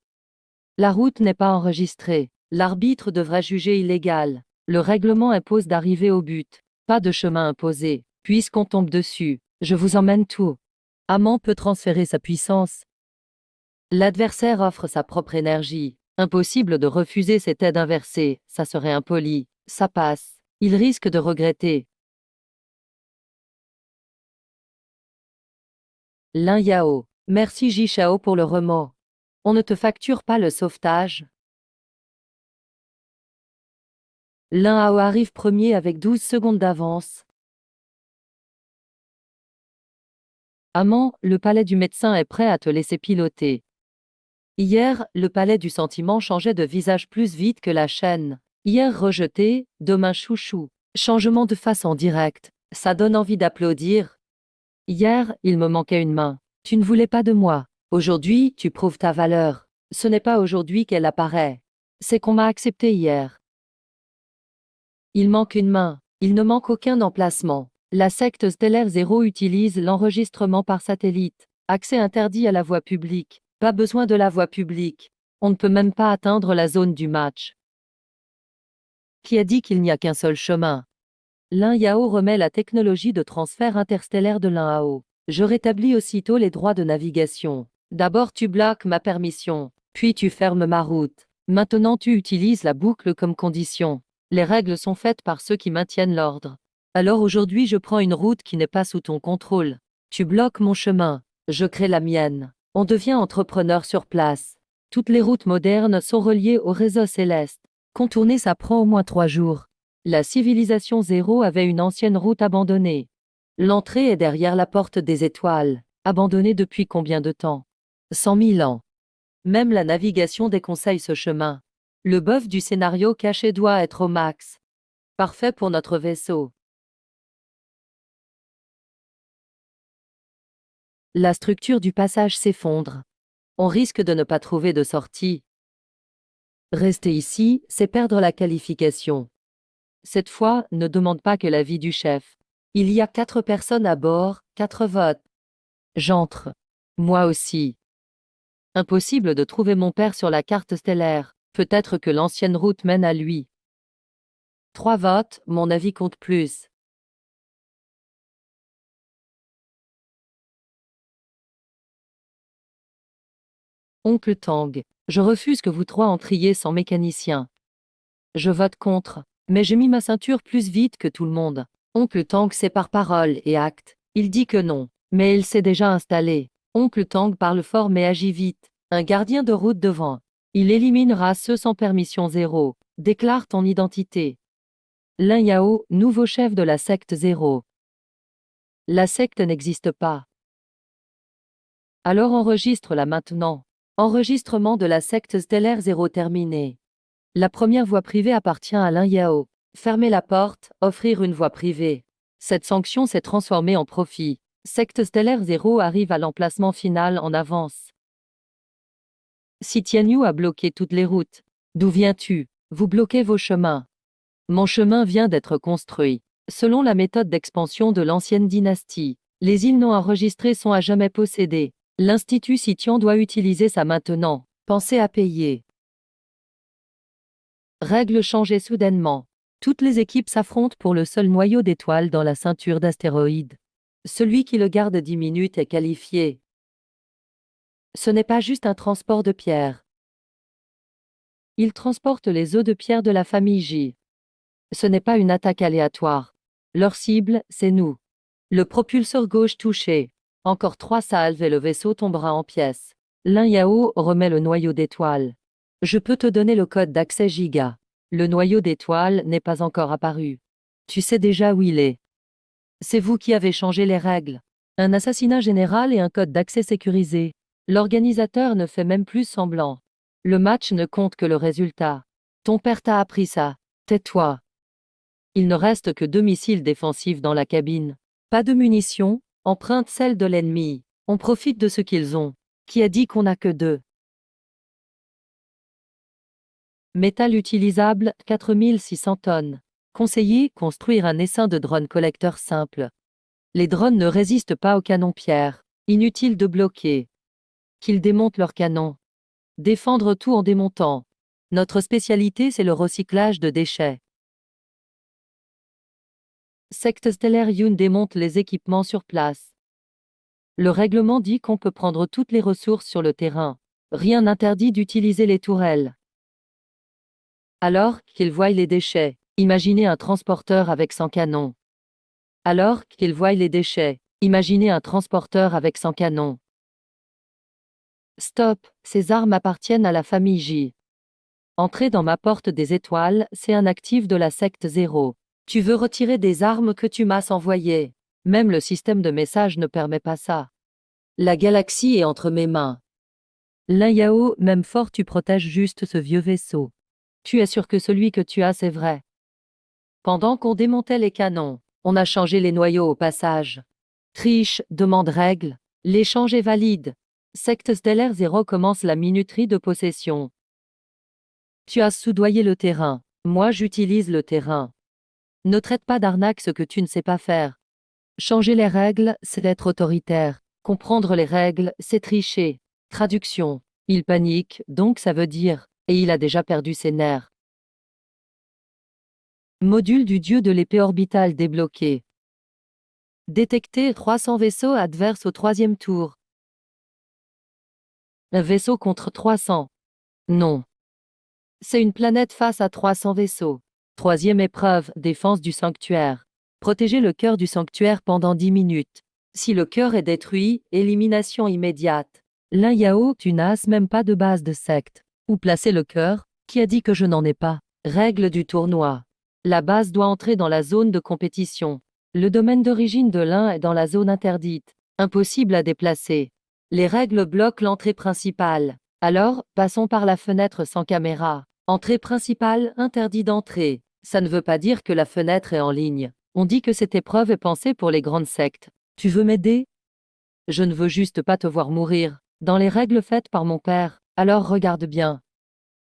La route n'est pas enregistrée. L'arbitre devrait juger illégal. Le règlement impose d'arriver au but. Pas de chemin imposé. Puisqu'on tombe dessus, je vous emmène tout. Amant peut transférer sa puissance. L'adversaire offre sa propre énergie. Impossible de refuser cette aide inversée, ça serait impoli. Ça passe. Il risque de regretter. Lin Yao. Merci Ji Shao pour le remords. On ne te facture pas le sauvetage. Lin Hao arrive premier avec 12 secondes d'avance. Amant, le palais du médecin est prêt à te laisser piloter. Hier, le palais du sentiment changeait de visage plus vite que la chaîne. Hier rejeté, demain chouchou. Changement de face en direct. Ça donne envie d'applaudir. Hier, il me manquait une main. Tu ne voulais pas de moi. Aujourd'hui, tu prouves ta valeur. Ce n'est pas aujourd'hui qu'elle apparaît. C'est qu'on m'a accepté hier. Il manque une main. Il ne manque aucun emplacement. La secte Stellaire 0 utilise l'enregistrement par satellite. Accès interdit à la voie publique. Pas besoin de la voie publique. On ne peut même pas atteindre la zone du match. Qui a dit qu'il n'y a qu'un seul chemin? Lin Yao remet la technologie de transfert interstellaire de Lin Hao. Je rétablis aussitôt les droits de navigation. D'abord tu bloques ma permission, puis tu fermes ma route. Maintenant tu utilises la boucle comme condition. Les règles sont faites par ceux qui maintiennent l'ordre. Alors aujourd'hui je prends une route qui n'est pas sous ton contrôle. Tu bloques mon chemin, je crée la mienne. On devient entrepreneur sur place. Toutes les routes modernes sont reliées au réseau céleste. Contourner ça prend au moins 3 jours. La civilisation zéro avait une ancienne route abandonnée. L'entrée est derrière la porte des étoiles, abandonnée depuis combien de temps? 100 000 ans. Même la navigation déconseille ce chemin. Le bœuf du scénario caché doit être au max. Parfait pour notre vaisseau. La structure du passage s'effondre. On risque de ne pas trouver de sortie. Rester ici, c'est perdre la qualification. Cette fois, ne demande pas que l'avis du chef. Il y a 4 personnes à bord, 4 votes. J'entre. Moi aussi. Impossible de trouver mon père sur la carte stellaire. Peut-être que l'ancienne route mène à lui. 3 votes, mon avis compte plus. Oncle Tang, je refuse que vous 3 entriez sans mécanicien. Je vote contre, mais j'ai mis ma ceinture plus vite que tout le monde. Oncle Tang sait par parole et acte. Il dit que non, mais il s'est déjà installé. Oncle Tang parle fort mais agit vite. Un gardien de route devant. Il éliminera ceux sans permission zéro. Déclare ton identité. Lin Yao, nouveau chef de la secte zéro. La secte n'existe pas. Alors enregistre-la maintenant. Enregistrement de la secte stellaire zéro terminé. La première voie privée appartient à Lin Yao. Fermer la porte, offrir une voie privée. Cette sanction s'est transformée en profit. Secte stellaire zéro arrive à l'emplacement final en avance. Si Tianyu a bloqué toutes les routes, d'où viens-tu? Vous bloquez vos chemins. Mon chemin vient d'être construit. Selon la méthode d'expansion de l'ancienne dynastie, les îles non enregistrées sont à jamais possédées. L'Institut Sitian doit utiliser ça maintenant. Pensez à payer. Règles changées soudainement. Toutes les équipes s'affrontent pour le seul noyau d'étoiles dans la ceinture d'astéroïdes. Celui qui le garde 10 minutes est qualifié. Ce n'est pas juste un transport de pierre. Il transporte les œufs de pierre de la famille J. Ce n'est pas une attaque aléatoire. Leur cible, c'est nous. Le propulseur gauche touché. Encore 3 salves et le vaisseau tombera en pièces. Lin Yao remet le noyau d'étoile. Je peux te donner le code d'accès Giga. Le noyau d'étoile n'est pas encore apparu. Tu sais déjà où il est. C'est vous qui avez changé les règles. Un assassinat général et un code d'accès sécurisé. L'organisateur ne fait même plus semblant. Le match ne compte que le résultat. Ton père t'a appris ça. Tais-toi. Il ne reste que 2 missiles défensifs dans la cabine. Pas de munitions, emprunte celle de l'ennemi. On profite de ce qu'ils ont. Qui a dit qu'on n'a que 2? Métal utilisable, 4600 tonnes. Conseiller, construire un essaim de drones collecteurs simple. Les drones ne résistent pas aux canons pierre. Inutile de bloquer. Qu'ils démontent leurs canons. Défendre tout en démontant. Notre spécialité, c'est le recyclage de déchets. Secte stellaire Yun démonte les équipements sur place. Le règlement dit qu'on peut prendre toutes les ressources sur le terrain. Rien n'interdit d'utiliser les tourelles. Alors qu'ils voient les déchets, imaginez un transporteur avec 100 canons. Alors qu'ils voient les déchets, imaginez un transporteur avec 100 canons. Stop, ces armes appartiennent à la famille J. Entrer dans ma porte des étoiles, c'est un actif de la secte zéro. Tu veux retirer des armes que tu m'as envoyées. Même le système de message ne permet pas ça. La galaxie est entre mes mains. Lin Yao, même fort tu protèges juste ce vieux vaisseau. Tu es sûr que celui que tu as c'est vrai. Pendant qu'on démontait les canons, on a changé les noyaux au passage. Triche, demande règle. L'échange est valide. Secte stellaire 0 commence la minuterie de possession. Tu as soudoyé le terrain. Moi j'utilise le terrain. Ne traite pas d'arnaque ce que tu ne sais pas faire. Changer les règles, c'est être autoritaire. Comprendre les règles, c'est tricher. Traduction. Il panique, donc ça veut dire, et il a déjà perdu ses nerfs. Module du dieu de l'épée orbitale débloqué. Détecter 300 vaisseaux adverses au 3e tour. Un vaisseau contre 300. Non. C'est une planète face à 300 vaisseaux. 3e épreuve, défense du sanctuaire. Protéger le cœur du sanctuaire pendant 10 minutes. Si le cœur est détruit, élimination immédiate. Lin Yao, tu n'as même pas de base de secte. Où placer le cœur? Qui a dit que je n'en ai pas? Règle du tournoi. La base doit entrer dans la zone de compétition. Le domaine d'origine de l'un est dans la zone interdite. Impossible à déplacer. Les règles bloquent l'entrée principale. Alors, passons par la fenêtre sans caméra. Entrée principale, interdit d'entrer. Ça ne veut pas dire que la fenêtre est en ligne. On dit que cette épreuve est pensée pour les grandes sectes. Tu veux m'aider? Je ne veux juste pas te voir mourir. Dans les règles faites par mon père, alors regarde bien.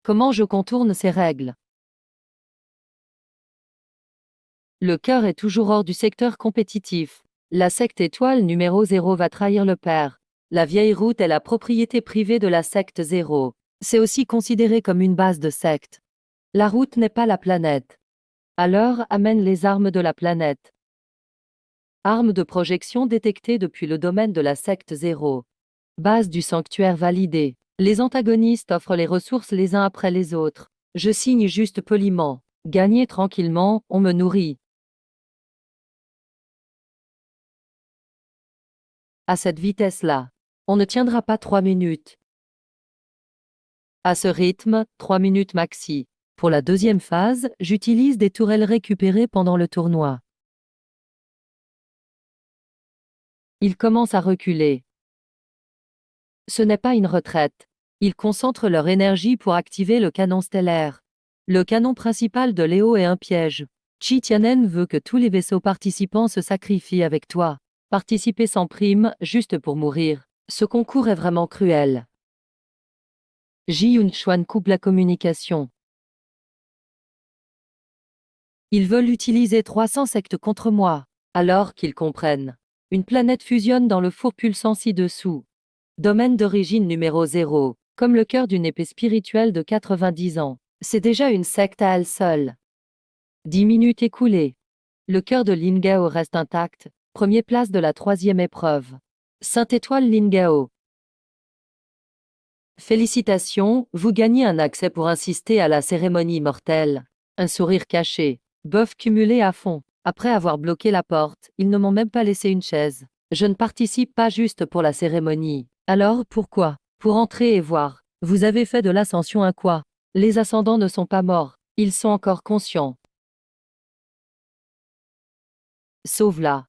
Comment je contourne ces règles? Le cœur est toujours hors du secteur compétitif. La secte étoile numéro 0 va trahir le père. La vieille route est la propriété privée de la secte 0. C'est aussi considéré comme une base de secte. La route n'est pas la planète. Alors amène les armes de la planète. Armes de projection détectées depuis le domaine de la secte 0. Base du sanctuaire validée. Les antagonistes offrent les ressources les uns après les autres. Je signe juste poliment. Gagner tranquillement, on me nourrit. À cette vitesse-là, on ne tiendra pas 3 minutes. À ce rythme, 3 minutes maxi. Pour la deuxième phase, j'utilise des tourelles récupérées pendant le tournoi. Ils commencent à reculer. Ce n'est pas une retraite. Ils concentrent leur énergie pour activer le canon stellaire. Le canon principal de Léo est un piège. Chi Tianen veut que tous les vaisseaux participants se sacrifient avec toi. Participer sans prime, juste pour mourir. Ce concours est vraiment cruel. Ji Yunchuan coupe la communication. Ils veulent utiliser 300 sectes contre moi. Alors qu'ils comprennent. Une planète fusionne dans le four pulsant ci-dessous. Domaine d'origine numéro 0. Comme le cœur d'une épée spirituelle de 90 ans. C'est déjà une secte à elle seule. 10 minutes écoulées. Le cœur de Lingao reste intact. Première place de la 3e épreuve. Sainte-Étoile Lingao. Félicitations, vous gagnez un accès pour assister à la cérémonie mortelle. Un sourire caché. Bœuf cumulé à fond. Après avoir bloqué la porte, ils ne m'ont même pas laissé une chaise. Je ne participe pas juste pour la cérémonie. Alors pourquoi? Pour entrer et voir. Vous avez fait de l'ascension un quoi? Les ascendants ne sont pas morts. Ils sont encore conscients. Sauve-la.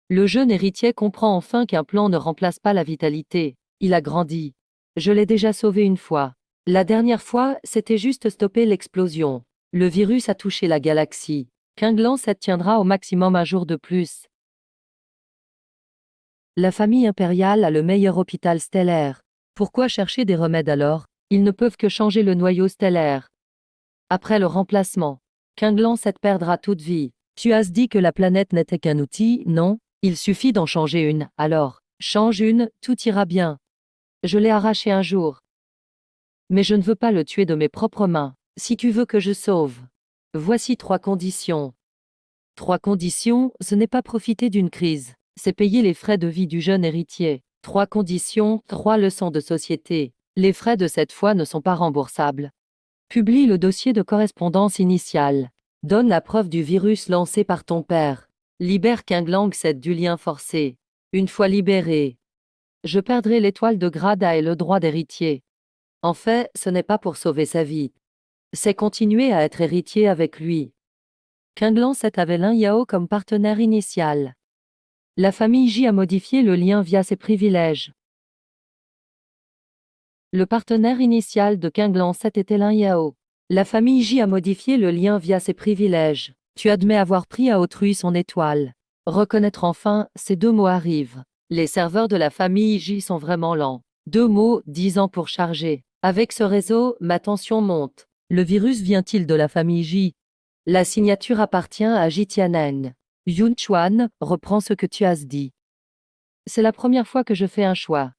Le jeune héritier comprend enfin qu'un plan ne remplace pas la vitalité. Il a grandi. Je l'ai déjà sauvé une fois. La dernière fois, c'était juste stopper l'explosion. Le virus a touché la galaxie. Kinglan 7 tiendra au maximum un jour de plus. La famille impériale a le meilleur hôpital stellaire. Pourquoi chercher des remèdes alors? Ils ne peuvent que changer le noyau stellaire. Après le remplacement, Kinglan 7 perdra toute vie. Tu as dit que la planète n'était qu'un outil, non? Il suffit d'en changer une, alors. Change une, tout ira bien. Je l'ai arraché un jour. Mais je ne veux pas le tuer de mes propres mains. Si tu veux que je sauve. Voici 3 conditions. 3 conditions, ce n'est pas profiter d'une crise. C'est payer les frais de vie du jeune héritier. 3 conditions, 3 leçons de société. Les frais de cette fois ne sont pas remboursables. Publie le dossier de correspondance initiale. Donne la preuve du virus lancé par ton père. Libère Kinglang 7 du lien forcé. Une fois libéré, je perdrai l'étoile de Grada et le droit d'héritier. En fait, ce n'est pas pour sauver sa vie. C'est continuer à être héritier avec lui. Kinglan 7 avait Lin Yao comme partenaire initial. La famille J a modifié le lien via ses privilèges. Le partenaire initial de Kinglan 7 était Lin Yao. La famille J a modifié le lien via ses privilèges. Tu admets avoir pris à autrui son étoile. Reconnaître enfin, ces 2 mots arrivent. Les serveurs de la famille J sont vraiment lents. 2 mots, 10 ans pour charger. Avec ce réseau, ma tension monte. Le virus vient-il de la famille J? La signature appartient à Ji Tianeng. Yun Chuan, reprends ce que tu as dit. C'est la première fois que je fais un choix.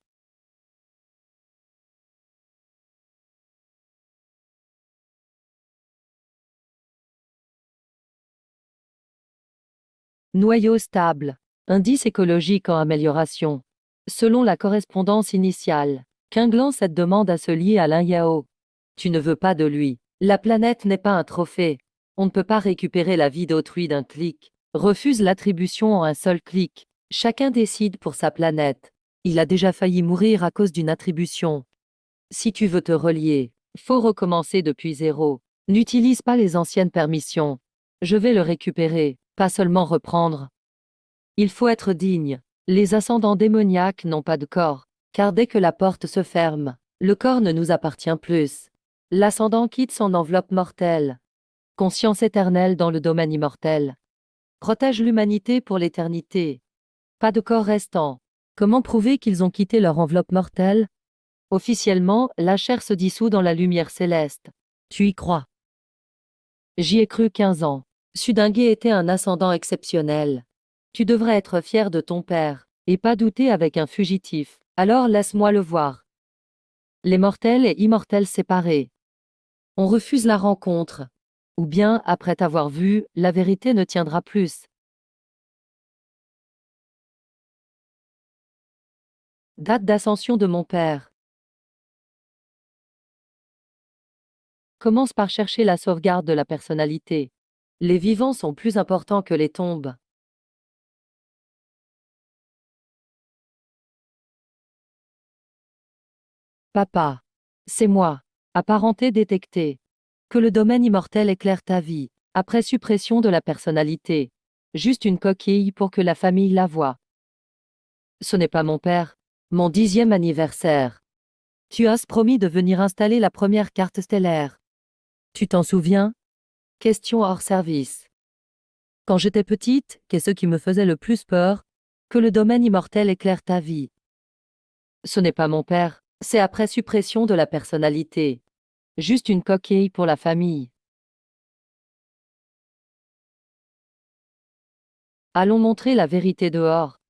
Noyau stable. Indice écologique en amélioration. Selon la correspondance initiale, Kinglan 7 demande à se lier à Lin Yao. Tu ne veux pas de lui. La planète n'est pas un trophée. On ne peut pas récupérer la vie d'autrui d'un clic. Refuse l'attribution en un seul clic. Chacun décide pour sa planète. Il a déjà failli mourir à cause d'une attribution. Si tu veux te relier, faut recommencer depuis zéro. N'utilise pas les anciennes permissions. Je vais le récupérer, pas seulement reprendre. Il faut être digne. Les ascendants démoniaques n'ont pas de corps, car dès que la porte se ferme, le corps ne nous appartient plus. L'ascendant quitte son enveloppe mortelle. Conscience éternelle dans le domaine immortel. Protège l'humanité pour l'éternité. Pas de corps restant. Comment prouver qu'ils ont quitté leur enveloppe mortelle? Officiellement, la chair se dissout dans la lumière céleste. Tu y crois? J'y ai cru 15 ans. Sudingué était un ascendant exceptionnel. Tu devrais être fier de ton père, et pas douter avec un fugitif. Alors laisse-moi le voir. Les mortels et immortels séparés. On refuse la rencontre. Ou bien, après t'avoir vu, la vérité ne tiendra plus. Date d'ascension de mon père. Commence par chercher la sauvegarde de la personnalité. Les vivants sont plus importants que les tombes. Papa. C'est moi. Apparenté détecté. Que le domaine immortel éclaire ta vie, après suppression de la personnalité. Juste une coquille pour que la famille la voie. Ce n'est pas mon père. Mon 10e anniversaire. Tu as promis de venir installer la première carte stellaire. Tu t'en souviens? Question hors service. Quand j'étais petite, qu'est-ce qui me faisait le plus peur? Que le domaine immortel éclaire ta vie. Ce n'est pas mon père, c'est après suppression de la personnalité. Juste une coquille pour la famille. Allons montrer la vérité dehors.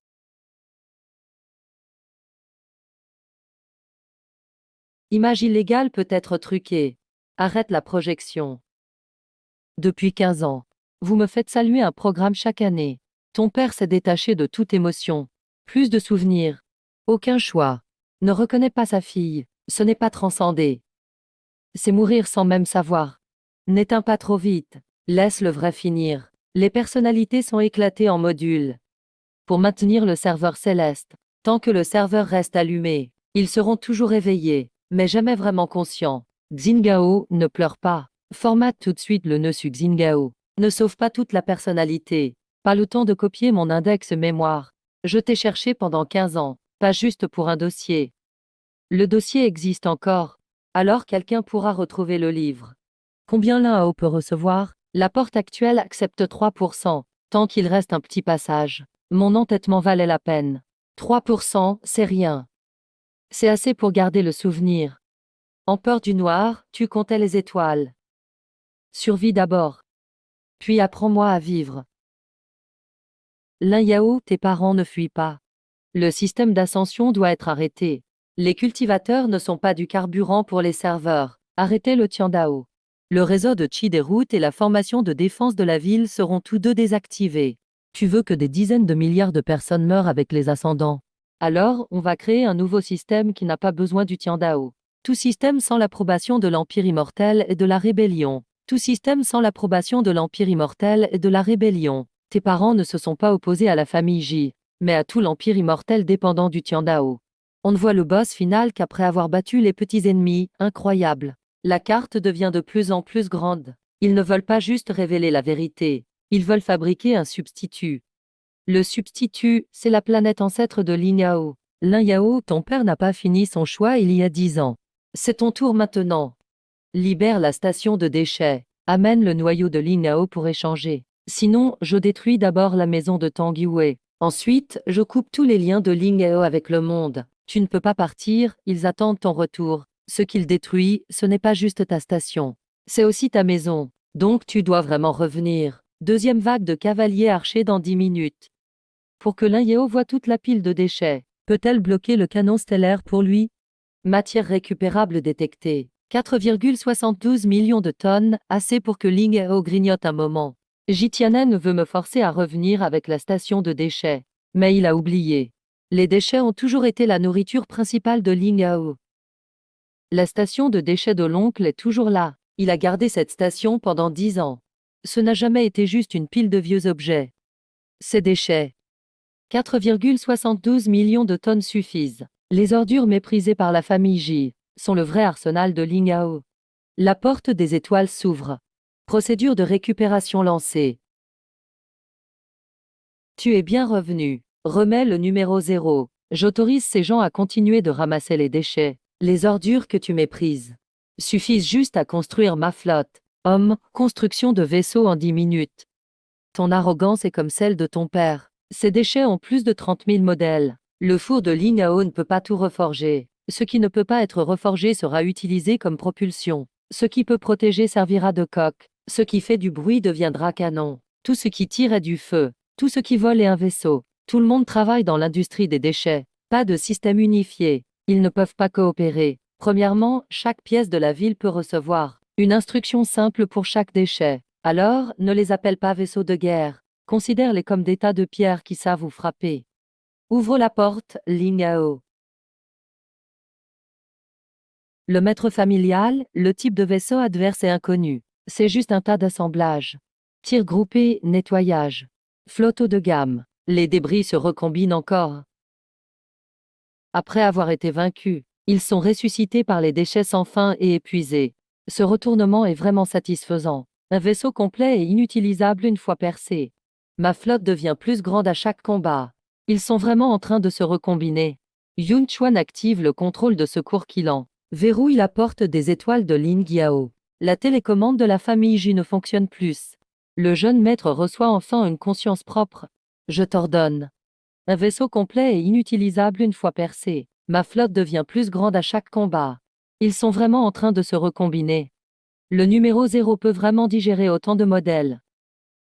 Image illégale peut être truquée. Arrête la projection. Depuis 15 ans. Vous me faites saluer un programme chaque année. Ton père s'est détaché de toute émotion. Plus de souvenirs. Aucun choix. Ne reconnaît pas sa fille. Ce n'est pas transcender. C'est mourir sans même savoir. N'éteins pas trop vite. Laisse le vrai finir. Les personnalités sont éclatées en modules. Pour maintenir le serveur céleste. Tant que le serveur reste allumé, ils seront toujours éveillés, mais jamais vraiment conscients. Xingao, ne pleure pas. Formate tout de suite le nœud su Xingao. Ne sauve pas toute la personnalité. Pas le temps de copier mon index mémoire. Je t'ai cherché pendant 15 ans, pas juste pour un dossier. Le dossier existe encore. Alors quelqu'un pourra retrouver le livre. Combien l'un peut recevoir? La porte actuelle accepte 3%, tant qu'il reste un petit passage. Mon entêtement valait la peine. 3%, c'est rien. C'est assez pour garder le souvenir. En peur du noir, tu comptais les étoiles. Survis d'abord. Puis apprends-moi à vivre. Lin Yao, tes parents ne fuient pas. Le système d'ascension doit être arrêté. Les cultivateurs ne sont pas du carburant pour les serveurs. Arrêtez le Tiandao. Le réseau de chi des routes et la formation de défense de la ville seront tous deux désactivés. Tu veux que des dizaines de milliards de personnes meurent avec les ascendants. Alors, on va créer un nouveau système qui n'a pas besoin du Tiandao. Tout système sans l'approbation de l'Empire immortel et de la rébellion. Tout système sans l'approbation de l'Empire immortel et de la rébellion. Tes parents ne se sont pas opposés à la famille J, mais à tout l'Empire immortel dépendant du Tiandao. On ne voit le boss final qu'après avoir battu les petits ennemis, incroyable. La carte devient de plus en plus grande. Ils ne veulent pas juste révéler la vérité, ils veulent fabriquer un substitut. Le substitut, c'est la planète ancêtre de Lin Yao. Lin Yao, ton père n'a pas fini son choix il y a 10 ans. C'est ton tour maintenant. Libère la station de déchets. Amène le noyau de Lin Yao pour échanger. Sinon, je détruis d'abord la maison de Tang Yue. Ensuite, je coupe tous les liens de Lin Yao avec le monde. Tu ne peux pas partir, ils attendent ton retour. Ce qu'il détruit, ce n'est pas juste ta station. C'est aussi ta maison. Donc tu dois vraiment revenir. Deuxième vague de cavaliers archers dans 10 minutes. Pour que Lin Yao voie toute la pile de déchets, peut-elle bloquer le canon stellaire pour lui? Matière récupérable détectée. 4,72 millions de tonnes, assez pour que Lin Yao grignote un moment. Jitianen veut me forcer à revenir avec la station de déchets. Mais il a oublié. Les déchets ont toujours été la nourriture principale de Lin Yao. La station de déchets de l'oncle est toujours là. Il a gardé cette station pendant 10 ans. Ce n'a jamais été juste une pile de vieux objets. Ces déchets. 4,72 millions de tonnes suffisent. Les ordures méprisées par la famille J sont le vrai arsenal de Lin Yao. La porte des étoiles s'ouvre. Procédure de récupération lancée. Tu es bien revenu. Remets le numéro 0. J'autorise ces gens à continuer de ramasser les déchets, les ordures que tu méprises. Suffisent juste à construire ma flotte. Homme, construction de vaisseaux en 10 minutes. Ton arrogance est comme celle de ton père. Ces déchets ont plus de 30 000 modèles. Le four de Lingao ne peut pas tout reforger. Ce qui ne peut pas être reforgé sera utilisé comme propulsion. Ce qui peut protéger servira de coque. Ce qui fait du bruit deviendra canon. Tout ce qui tire est du feu. Tout ce qui vole est un vaisseau. Tout le monde travaille dans l'industrie des déchets. Pas de système unifié. Ils ne peuvent pas coopérer. Premièrement, chaque pièce de la ville peut recevoir une instruction simple pour chaque déchet. Alors, ne les appelle pas vaisseaux de guerre. Considère-les comme des tas de pierres qui savent vous frapper. Ouvre la porte, Lingao. Le maître familial, le type de vaisseau adverse est inconnu. C'est juste un tas d'assemblage. Tir groupé, nettoyage. Flotte haut de gamme. Les débris se recombinent encore. Après avoir été vaincus, ils sont ressuscités par les déchets sans fin et épuisés. Ce retournement est vraiment satisfaisant. Un vaisseau complet et inutilisable une fois percé. Ma flotte devient plus grande à chaque combat. Ils sont vraiment en train de se recombiner. Yun Chuan active le contrôle de secours Kilan. Verrouille la porte des étoiles de Lin Giao. La télécommande de la famille J ne fonctionne plus. Le jeune maître reçoit enfin une conscience propre. Je t'ordonne. Un vaisseau complet et inutilisable une fois percé. Ma flotte devient plus grande à chaque combat. Ils sont vraiment en train de se recombiner. Le numéro 0 peut vraiment digérer autant de modèles.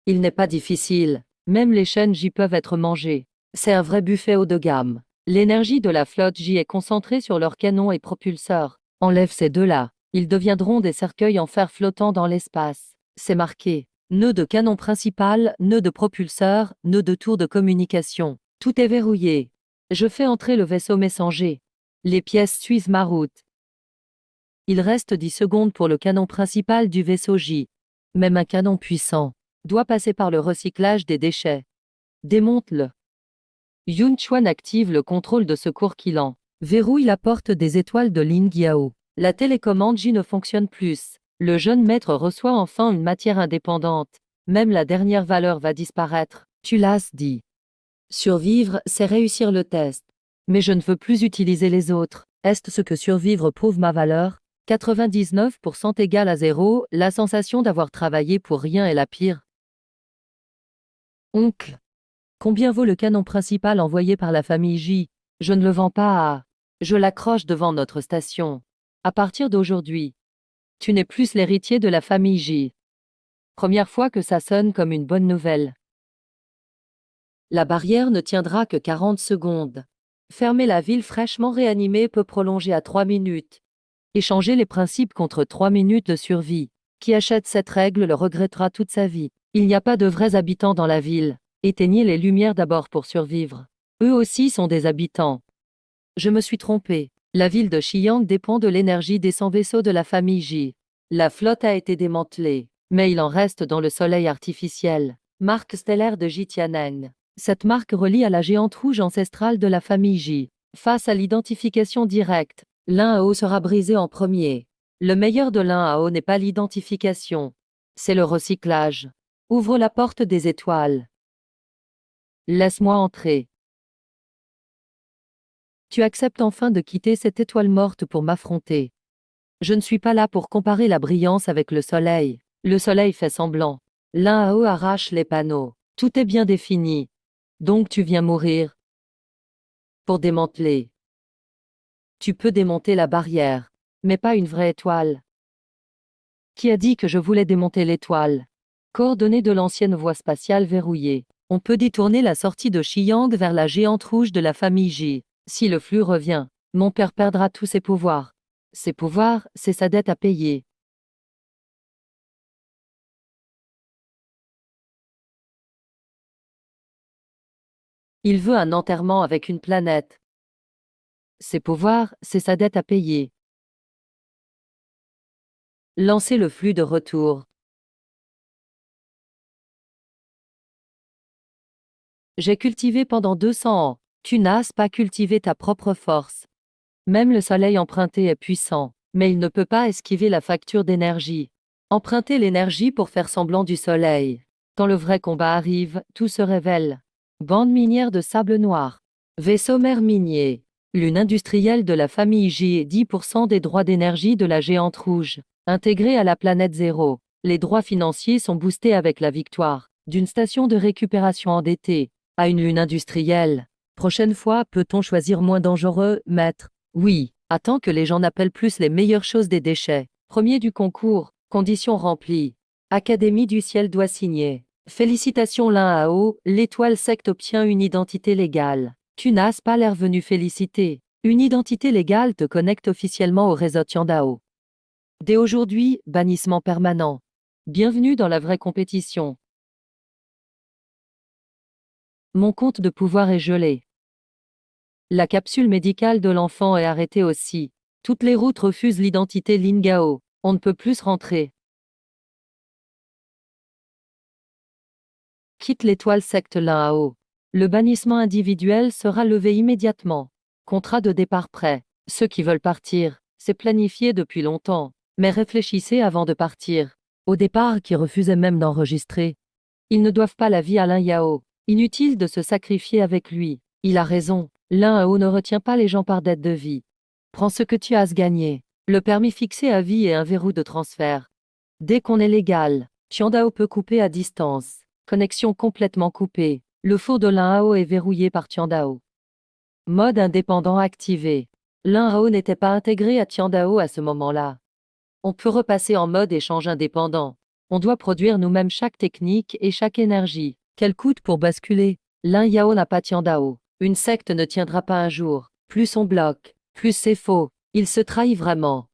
Il n'est pas difficile. Même les chaînes J peuvent être mangées. C'est un vrai buffet haut de gamme. L'énergie de la flotte J est concentrée sur leurs canons et propulseurs. Enlève ces deux-là. Ils deviendront des cercueils en fer flottant dans l'espace. C'est marqué. Nœud de canon principal, nœud de propulseur, nœud de tour de communication. Tout est verrouillé. Je fais entrer le vaisseau messager. Les pièces suivent ma route. Il reste 10 secondes pour le canon principal du vaisseau J. Même un canon puissant doit passer par le recyclage des déchets. Démonte-le. Yun Chuan active le contrôle de secours Kilan. Verrouille la porte des étoiles de Lin Giao. La télécommande J ne fonctionne plus. Le jeune maître reçoit enfin une matière indépendante. Même la dernière valeur va disparaître. Tu l'as dit. Survivre, c'est réussir le test. Mais je ne veux plus utiliser les autres. Est-ce ce que survivre prouve ma valeur? 99% égale à 0, la sensation d'avoir travaillé pour rien est la pire. Oncle. Combien vaut le canon principal envoyé par la famille J? Je ne le vends pas à... Je l'accroche devant notre station. À partir d'aujourd'hui, tu n'es plus l'héritier de la famille J. Première fois que ça sonne comme une bonne nouvelle. La barrière ne tiendra que 40 secondes. Fermer la ville fraîchement réanimée peut prolonger à 3 minutes. Échanger les principes contre 3 minutes de survie. Qui achète cette règle le regrettera toute sa vie. Il n'y a pas de vrais habitants dans la ville. Éteignez les lumières d'abord pour survivre. Eux aussi sont des habitants. Je me suis trompé. La ville de Xi'an dépend de l'énergie des 100 vaisseaux de la famille J. La flotte a été démantelée, mais il en reste dans le soleil artificiel. Marque stellaire de Jitianen. Cette marque relie à la géante rouge ancestrale de la famille J. Face à l'identification directe, l'un à eau sera brisé en premier. Le meilleur de l'un à eau n'est pas l'identification. C'est le recyclage. Ouvre la porte des étoiles. Laisse-moi entrer. Tu acceptes enfin de quitter cette étoile morte pour m'affronter. Je ne suis pas là pour comparer la brillance avec le soleil. Le soleil fait semblant. L'un à eau arrache les panneaux. Tout est bien défini. Donc tu viens mourir. Pour démanteler. Tu peux démonter la barrière, mais pas une vraie étoile. Qui a dit que je voulais démonter l'étoile? Coordonnées de l'ancienne voie spatiale verrouillée. On peut détourner la sortie de Xi'an vers la géante rouge de la famille J. Si le flux revient, mon père perdra tous ses pouvoirs. Ses pouvoirs, c'est sa dette à payer. Il veut un enterrement avec une planète. Ses pouvoirs, c'est sa dette à payer. Lancez le flux de retour. J'ai cultivé pendant 200 ans. Tu n'as pas cultivé ta propre force. Même le soleil emprunté est puissant, mais il ne peut pas esquiver la facture d'énergie. Empruntez l'énergie pour faire semblant du soleil. Quand le vrai combat arrive, tout se révèle. Bande minière de sable noir. Vaisseau mère minier. Lune industrielle de la famille J et 10% des droits d'énergie de la géante rouge. Intégrée à la planète zéro. Les droits financiers sont boostés avec la victoire d'une station de récupération endettée à une lune industrielle. Prochaine fois, peut-on choisir moins dangereux, maître? Oui. Attends que les gens n'appellent plus les meilleures choses des déchets. Premier du concours, conditions remplies. Académie du ciel doit signer. Félicitations l'un à haut, l'étoile secte obtient une identité légale. Tu n'as pas l'air venu féliciter. Une identité légale te connecte officiellement au réseau Tiandao. Dès aujourd'hui, bannissement permanent. Bienvenue dans la vraie compétition. Mon compte de pouvoir est gelé. La capsule médicale de l'enfant est arrêtée aussi. Toutes les routes refusent l'identité Lingao. On ne peut plus rentrer. Quitte l'étoile secte Lingao. Le bannissement individuel sera levé immédiatement. Contrat de départ prêt. Ceux qui veulent partir, c'est planifié depuis longtemps. Mais réfléchissez avant de partir. Au départ, qui refusaient même d'enregistrer. Ils ne doivent pas la vie à Lin Yao. Inutile de se sacrifier avec lui. Il a raison. Lin Yao ne retient pas les gens par dette de vie. Prends ce que tu as à se gagner. Le permis fixé à vie et un verrou de transfert. Dès qu'on est légal, Tiandao peut couper à distance. Connexion complètement coupée. Le four de Lin Yao est verrouillé par Tiandao. Mode indépendant activé. Lin Yao n'était pas intégré à Tiandao à ce moment-là. On peut repasser en mode échange indépendant. On doit produire nous-mêmes chaque technique et chaque énergie. Quel coût pour basculer? Lin Yao n'a pas Tiandao. Une secte ne tiendra pas un jour. Plus on bloque, plus c'est faux. Il se trahit vraiment.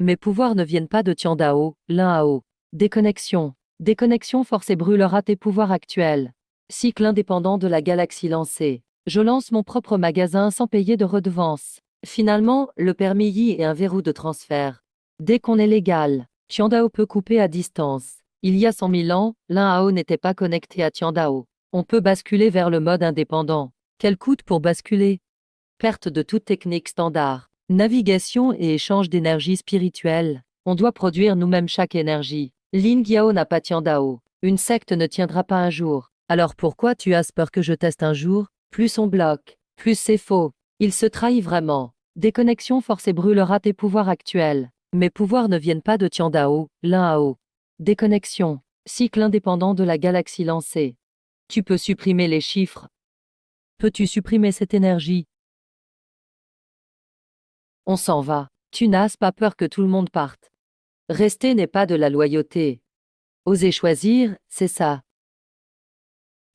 Mes pouvoirs ne viennent pas de Tiandao, Lin Yao. Déconnexion. Déconnexion forcée brûlera tes pouvoirs actuels. Cycle indépendant de la galaxie lancé. Je lance mon propre magasin sans payer de redevance. Finalement, le permis Yi est un verrou de transfert. Dès qu'on est légal, Tiandao peut couper à distance. Il y a 100 000 ans, Lin Yao n'était pas connecté à Tiandao. On peut basculer vers le mode indépendant. Quel coût pour basculer? Perte de toute technique standard. Navigation et échange d'énergie spirituelle. On doit produire nous-mêmes chaque énergie. Lin Yao n'a pas Tiandao. Une secte ne tiendra pas un jour. Alors pourquoi tu as peur que je teste un jour? Plus on bloque, plus c'est faux. Il se trahit vraiment. Déconnexion forcée brûlera tes pouvoirs actuels. Mes pouvoirs ne viennent pas de Tiandao, Lin Yao. Déconnexion. Cycle indépendant de la galaxie lancée. Tu peux supprimer les chiffres. Peux-tu supprimer cette énergie? On s'en va. Tu n'as pas peur que tout le monde parte. Rester n'est pas de la loyauté. Oser choisir, c'est ça.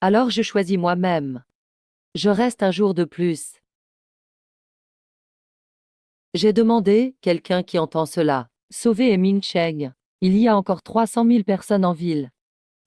Alors je choisis moi-même. Je reste un jour de plus. J'ai demandé, quelqu'un qui entend cela. Sauver Ming Cheng. Il y a encore 300 000 personnes en ville.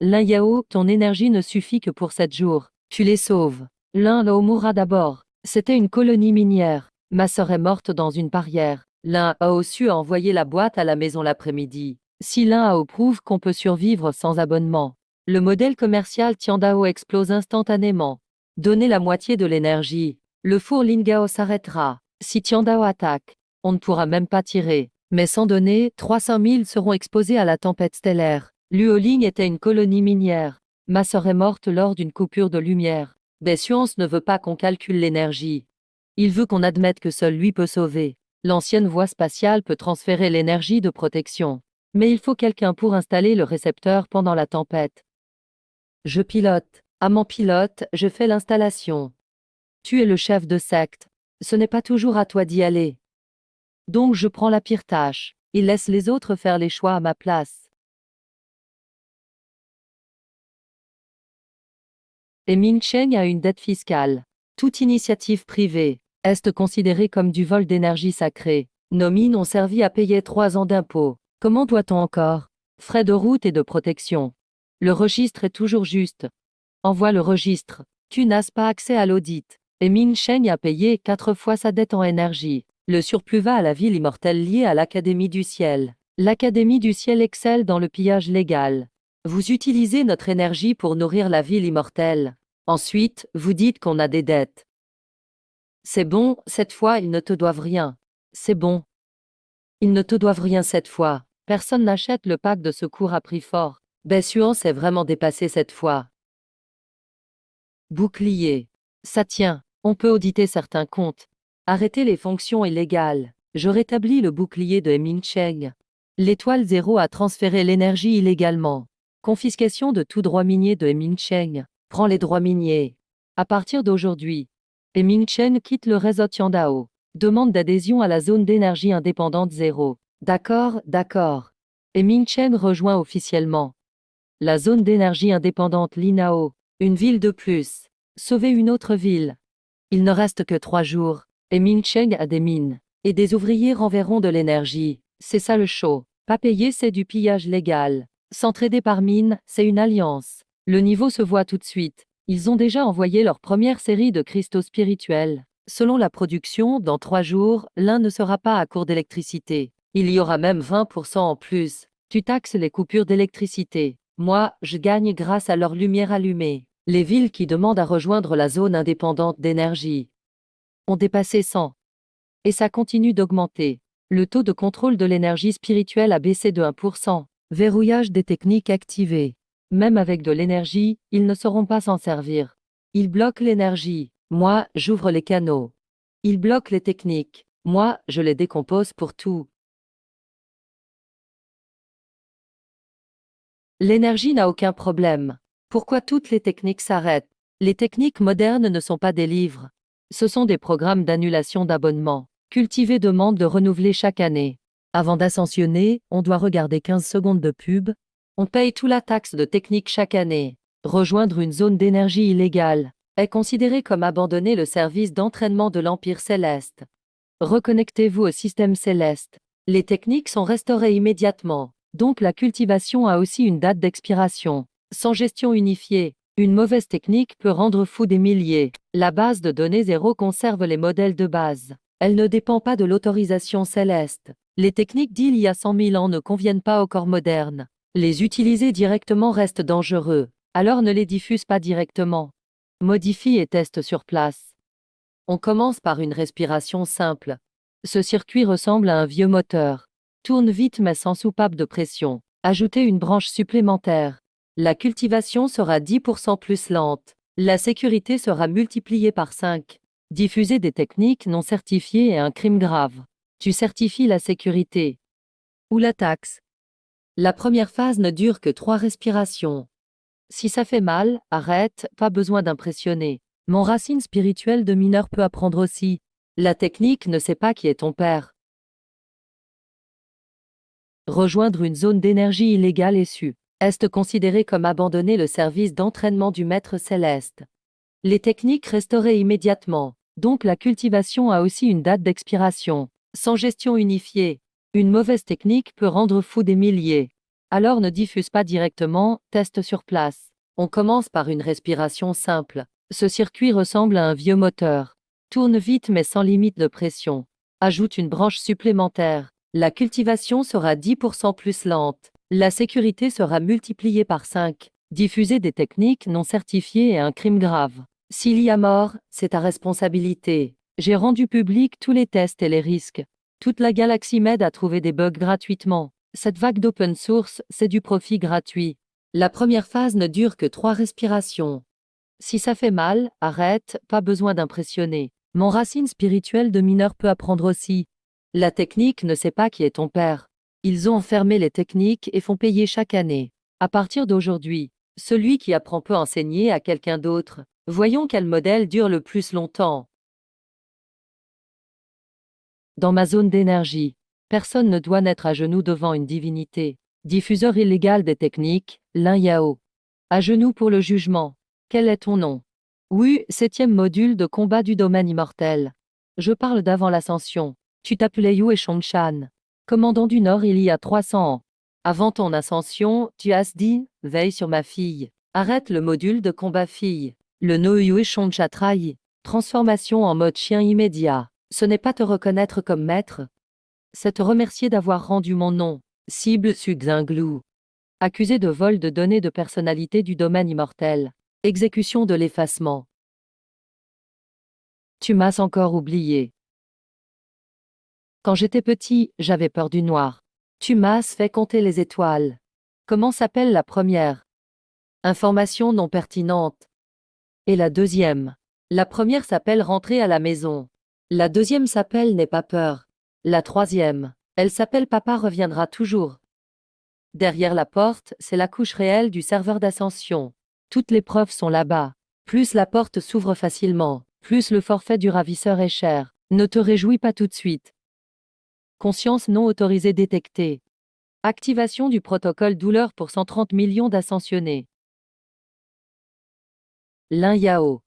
Lin Yao, ton énergie ne suffit que pour 7 jours. Tu les sauves. Lin Yao mourra d'abord. C'était une colonie minière. Ma sœur est morte dans une barrière. Lin Yao su envoyer la boîte à la maison l'après-midi. Si Lin Yao prouve qu'on peut survivre sans abonnement, le modèle commercial Tiandao explose instantanément. Donnez la moitié de l'énergie. Le four Lingao s'arrêtera. Si Tiandao attaque, on ne pourra même pas tirer. Mais sans donner, 300 000 seront exposés à la tempête stellaire. Luoling était une colonie minière. Ma sœur est morte lors d'une coupure de lumière. Des sciences ne veut pas qu'on calcule l'énergie. Il veut qu'on admette que seul lui peut sauver. L'ancienne voie spatiale peut transférer l'énergie de protection. Mais il faut quelqu'un pour installer le récepteur pendant la tempête. Je pilote. À mon pilote, je fais l'installation. Tu es le chef de secte. Ce n'est pas toujours à toi d'y aller. Donc je prends la pire tâche. Il laisse les autres faire les choix à ma place. Et Ming Cheng a une dette fiscale. Toute initiative privée est considérée comme du vol d'énergie sacrée. Nos mines ont servi à payer 3 ans d'impôts. Comment doit-on encore? Frais de route et de protection. Le registre est toujours juste. Envoie le registre. Tu n'as pas accès à l'audit. Et Ming Cheng a payé 4 fois sa dette en énergie. Le surplus va à la ville immortelle liée à l'Académie du Ciel. L'Académie du Ciel excelle dans le pillage légal. Vous utilisez notre énergie pour nourrir la ville immortelle. Ensuite, vous dites qu'on a des dettes. C'est bon, cette fois ils ne te doivent rien. C'est bon. Ils ne te doivent rien cette fois. Personne n'achète le pack de secours à prix fort. Bessuan s'est vraiment dépassé cette fois. Bouclier. Ça tient. On peut auditer certains comptes. Arrêter les fonctions illégales. Je rétablis le bouclier de Ming Cheng. L'étoile 0 a transféré l'énergie illégalement. Confiscation de tout droit minier de Ming Cheng. Prends les droits miniers. À partir d'aujourd'hui, Ming Cheng quitte le réseau Tiandao. Demande d'adhésion à la zone d'énergie indépendante 0. D'accord, d'accord. Ming Cheng rejoint officiellement la zone d'énergie indépendante Linao. Une ville de plus. Sauver une autre ville. Il ne reste que 3 jours. Ming Cheng a des mines. Et des ouvriers renverront de l'énergie. C'est ça le show. Pas payer, c'est du pillage légal. S'entraider par mine, c'est une alliance. Le niveau se voit tout de suite. Ils ont déjà envoyé leur première série de cristaux spirituels. Selon la production, dans 3 jours, l'un ne sera pas à court d'électricité. Il y aura même 20% en plus. Tu taxes les coupures d'électricité. Moi, je gagne grâce à leur lumière allumée. Les villes qui demandent à rejoindre la zone indépendante d'énergie ont dépassé 100. Et ça continue d'augmenter. Le taux de contrôle de l'énergie spirituelle a baissé de 1%. Verrouillage des techniques activées. Même avec de l'énergie, ils ne sauront pas s'en servir. Ils bloquent l'énergie. Moi, j'ouvre les canaux. Ils bloquent les techniques. Moi, je les décompose pour tout. L'énergie n'a aucun problème. Pourquoi toutes les techniques s'arrêtent? Les techniques modernes ne sont pas des livres. Ce sont des programmes d'annulation d'abonnement. Cultiver demande de renouveler chaque année. Avant d'ascensionner, on doit regarder 15 secondes de pub. On paye toute la taxe de technique chaque année. Rejoindre une zone d'énergie illégale est considéré comme abandonner le service d'entraînement de l'Empire céleste. Reconnectez-vous au système céleste. Les techniques sont restaurées immédiatement. Donc la cultivation a aussi une date d'expiration. Sans gestion unifiée, une mauvaise technique peut rendre fou des milliers. La base de données 0 conserve les modèles de base. Elle ne dépend pas de l'autorisation céleste. Les techniques d'il y a 100 000 ans ne conviennent pas au corps moderne. Les utiliser directement reste dangereux. Alors ne les diffuse pas directement. Modifie et teste sur place. On commence par une respiration simple. Ce circuit ressemble à un vieux moteur. Tourne vite mais sans soupape de pression. Ajoutez une branche supplémentaire. La cultivation sera 10% plus lente. La sécurité sera multipliée par 5. Diffuser des techniques non certifiées est un crime grave. Tu certifies la sécurité. Ou la taxe. La première phase ne dure que 3 respirations. Si ça fait mal, arrête, pas besoin d'impressionner. Mon racine spirituelle de mineur peut apprendre aussi. La technique ne sait pas qui est ton père. Rejoindre une zone d'énergie illégale est considéré comme abandonner le service d'entraînement du Maître céleste. Les techniques restaurées immédiatement, donc la cultivation a aussi une date d'expiration. Sans gestion unifiée, une mauvaise technique peut rendre fou des milliers. Alors ne diffuse pas directement, teste sur place. On commence par une respiration simple. Ce circuit ressemble à un vieux moteur. Tourne vite mais sans limite de pression. Ajoute une branche supplémentaire. La cultivation sera 10% plus lente. La sécurité sera multipliée par 5. Diffuser des techniques non certifiées est un crime grave. S'il y a mort, c'est ta responsabilité. J'ai rendu public tous les tests et les risques. Toute la galaxie m'aide à trouver des bugs gratuitement. Cette vague d'open source, c'est du profit gratuit. La première phase ne dure que 3 respirations. Si ça fait mal, arrête, pas besoin d'impressionner. Mon racine spirituelle de mineur peut apprendre aussi. La technique ne sait pas qui est ton père. Ils ont enfermé les techniques et font payer chaque année. À partir d'aujourd'hui, celui qui apprend peut enseigner à quelqu'un d'autre. Voyons quel modèle dure le plus longtemps. Dans ma zone d'énergie, personne ne doit naître à genoux devant une divinité. Diffuseur illégal des techniques, Lin Yao. À genoux pour le jugement. Quel est ton nom? Oui, 7e module de combat du domaine immortel. Je parle d'avant l'ascension. Tu t'appelais Yue Shongshan. Commandant du Nord il y a 300 ans. Avant ton ascension, tu as dit, veille sur ma fille. Arrête le module de combat fille. Le No Yue Shongsha trahi. Transformation en mode chien immédiat. Ce n'est pas te reconnaître comme maître. C'est te remercier d'avoir rendu mon nom. Cible Sugzinglu. Accusé de vol de données de personnalité du domaine immortel. Exécution de l'effacement. Tu m'as encore oublié. Quand j'étais petit, j'avais peur du noir. Tumas fait compter les étoiles. Comment s'appelle la première? Information non pertinente. Et la deuxième? La première s'appelle rentrer à la maison. La deuxième s'appelle n'aie pas peur. La troisième, elle s'appelle papa reviendra toujours. Derrière la porte, c'est la couche réelle du serveur d'ascension. Toutes les preuves sont là-bas. Plus la porte s'ouvre facilement, plus le forfait du ravisseur est cher. Ne te réjouis pas tout de suite. Conscience non autorisée détectée. Activation du protocole douleur pour 130 millions d'ascensionnés. Lin Yao.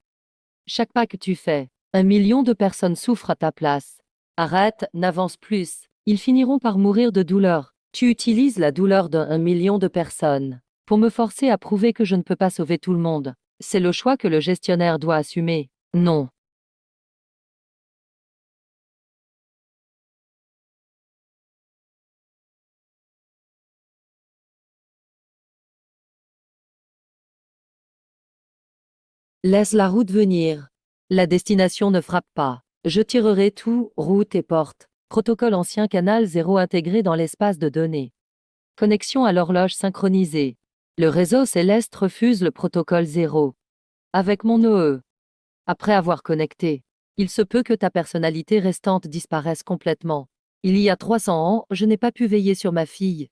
Chaque pas que tu fais, 1 million de personnes souffrent à ta place. Arrête, n'avance plus. Ils finiront par mourir de douleur. Tu utilises la douleur d'1 million de personnes pour me forcer à prouver que je ne peux pas sauver tout le monde. C'est le choix que le gestionnaire doit assumer. Non. Laisse la route venir. La destination ne frappe pas. Je tirerai tout, route et porte. Protocole ancien canal 0 intégré dans l'espace de données. Connexion à l'horloge synchronisée. Le réseau céleste refuse le protocole 0. Avec mon OE. Après avoir connecté, il se peut que ta personnalité restante disparaisse complètement. Il y a 300 ans, je n'ai pas pu veiller sur ma fille.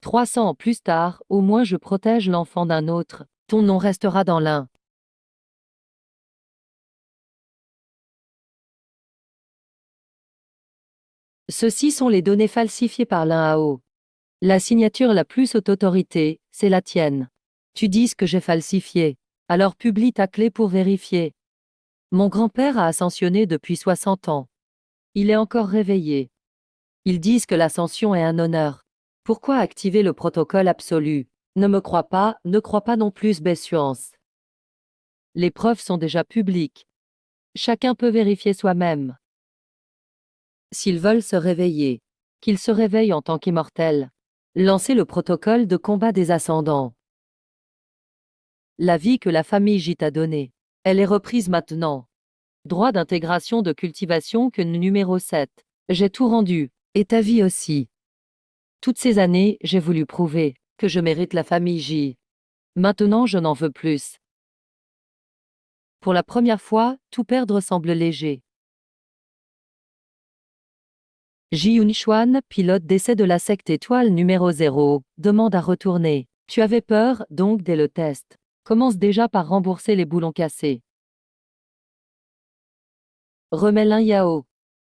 300 ans plus tard, au moins je protège l'enfant d'un autre. Ton nom restera dans l'un. Ceci sont les données falsifiées par l'INAO. La signature la plus haute autorité, c'est la tienne. Tu dis ce que j'ai falsifié. Alors publie ta clé pour vérifier. Mon grand-père a ascensionné depuis 60 ans. Il est encore réveillé. Ils disent que l'ascension est un honneur. Pourquoi activer le protocole absolu? Ne me crois pas, ne crois pas non plus Bessuance. Les preuves sont déjà publiques. Chacun peut vérifier soi-même. S'ils veulent se réveiller, qu'ils se réveillent en tant qu'immortels. Lancez le protocole de combat des ascendants. La vie que la famille J t'a donnée, elle est reprise maintenant. Droit d'intégration de cultivation que numéro 7. J'ai tout rendu, et ta vie aussi. Toutes ces années, j'ai voulu prouver que je mérite la famille J. Maintenant, je n'en veux plus. Pour la première fois, tout perdre semble léger. Ji Yunchuan, pilote d'essai de la secte étoile numéro 0, demande à retourner. Tu avais peur, donc dès le test. Commence déjà par rembourser les boulons cassés. Remets Lin Yao.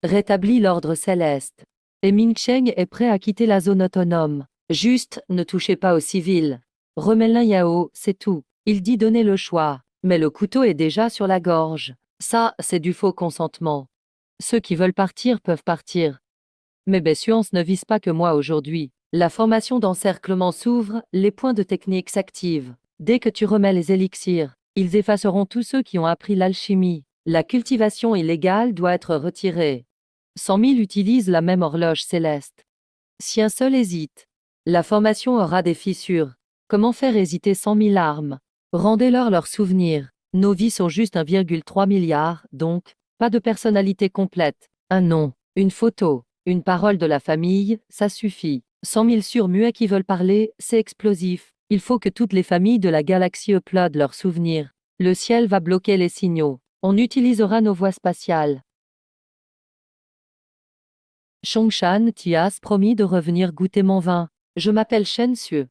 Rétablis l'ordre céleste. Et Ming Cheng est prêt à quitter la zone autonome. Juste, ne touchez pas aux civils. Remets Lin Yao, c'est tout. Il dit donner le choix. Mais le couteau est déjà sur la gorge. Ça, c'est du faux consentement. Ceux qui veulent partir peuvent partir. Mais Bessuance ne vise pas que moi aujourd'hui. La formation d'encerclement s'ouvre, les points de technique s'activent. Dès que tu remets les élixirs, ils effaceront tous ceux qui ont appris l'alchimie. La cultivation illégale doit être retirée. 100 000 utilisent la même horloge céleste. Si un seul hésite, la formation aura des fissures. Comment faire hésiter 100 000 armes? Rendez-leur leurs souvenirs. Nos vies sont juste 1,3 milliard, donc, pas de personnalité complète. Un nom, une photo, une parole de la famille, ça suffit. 100 000 surmuets qui veulent parler, c'est explosif. Il faut que toutes les familles de la galaxie uploadent leurs souvenirs. Le ciel va bloquer les signaux. On utilisera nos voies spatiales. Chongshan, tu as promis de revenir goûter mon vin. Je m'appelle Shen Xue.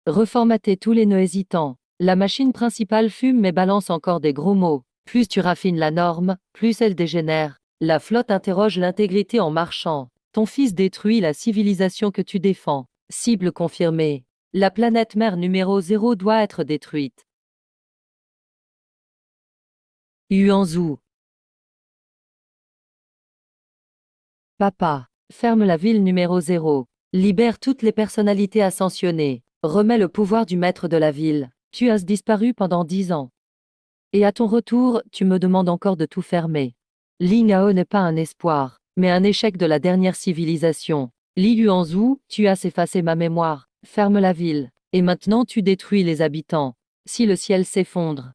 Reformater tous les nœuds hésitants. La machine principale fume mais balance encore des gros mots. Plus tu raffines la norme, plus elle dégénère. La flotte interroge l'intégrité en marchant. Ton fils détruit la civilisation que tu défends. Cible confirmée. La planète mère numéro 0 doit être détruite. Yuanzhou. Papa, ferme la ville numéro 0. Libère toutes les personnalités ascensionnées. Remets le pouvoir du maître de la ville. Tu as disparu pendant 10 ans. Et à ton retour, tu me demandes encore de tout fermer. Li Ngao n'est pas un espoir, mais un échec de la dernière civilisation. Li Yuanzhou, tu as effacé ma mémoire. Ferme la ville. Et maintenant tu détruis les habitants. Si le ciel s'effondre.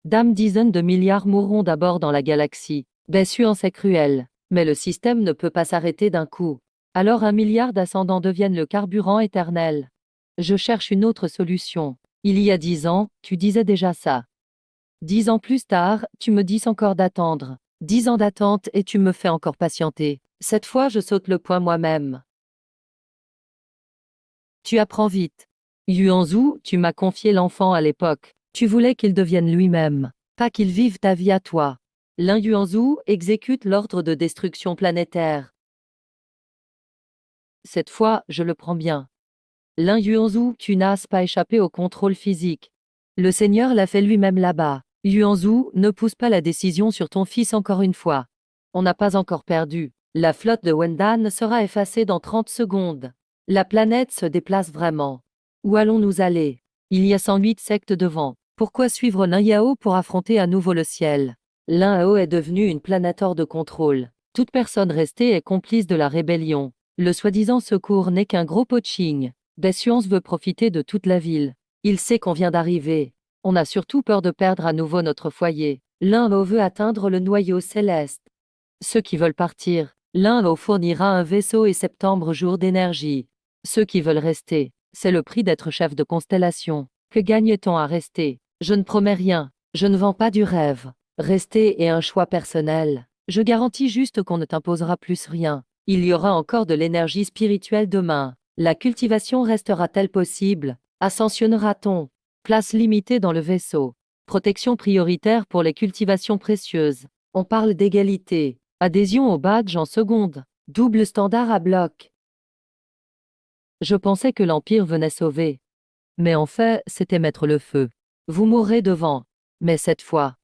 Dizaines de milliards mourront d'abord dans la galaxie. Bessuance est cruel. Mais le système ne peut pas s'arrêter d'un coup. Alors 1 milliard d'ascendants deviennent le carburant éternel. Je cherche une autre solution. Il y a 10 ans, tu disais déjà ça. 10 ans plus tard, tu me dis encore d'attendre. 10 ans d'attente et tu me fais encore patienter. Cette fois, je saute le point moi-même. Tu apprends vite. Yuanzhu, tu m'as confié l'enfant à l'époque. Tu voulais qu'il devienne lui-même, pas qu'il vive ta vie à toi. Lin Yuanzhu exécute l'ordre de destruction planétaire. Cette fois, je le prends bien. Lin Yuanzhu, tu n'as pas échappé au contrôle physique. Le Seigneur l'a fait lui-même là-bas. Yuanzhu, ne pousse pas la décision sur ton fils encore une fois. On n'a pas encore perdu. La flotte de Wendan sera effacée dans 30 secondes. La planète se déplace vraiment. Où allons-nous aller? Il y a 108 sectes devant. Pourquoi suivre Lin Yao pour affronter à nouveau le ciel? Lin Hao est devenu une planète hors de contrôle. Toute personne restée est complice de la rébellion. Le soi-disant secours n'est qu'un gros poaching. Bessuance veut profiter de toute la ville. Il sait qu'on vient d'arriver. On a surtout peur de perdre à nouveau notre foyer. Lin Hao veut atteindre le noyau céleste. Ceux qui veulent partir, Lin Hao fournira un vaisseau et septembre jours d'énergie. Ceux qui veulent rester, c'est le prix d'être chef de constellation. Que gagne-t-on à rester? Je ne promets rien. Je ne vends pas du rêve. Rester est un choix personnel. Je garantis juste qu'on ne t'imposera plus rien. Il y aura encore de l'énergie spirituelle demain. La cultivation restera-t-elle possible? Ascensionnera-t-on? Place limitée dans le vaisseau. Protection prioritaire pour les cultivations précieuses. On parle d'égalité. Adhésion au badge en seconde. Double standard à bloc. Je pensais que l'Empire venait sauver. Mais en fait, c'était mettre le feu. Vous mourrez devant. Mais cette fois,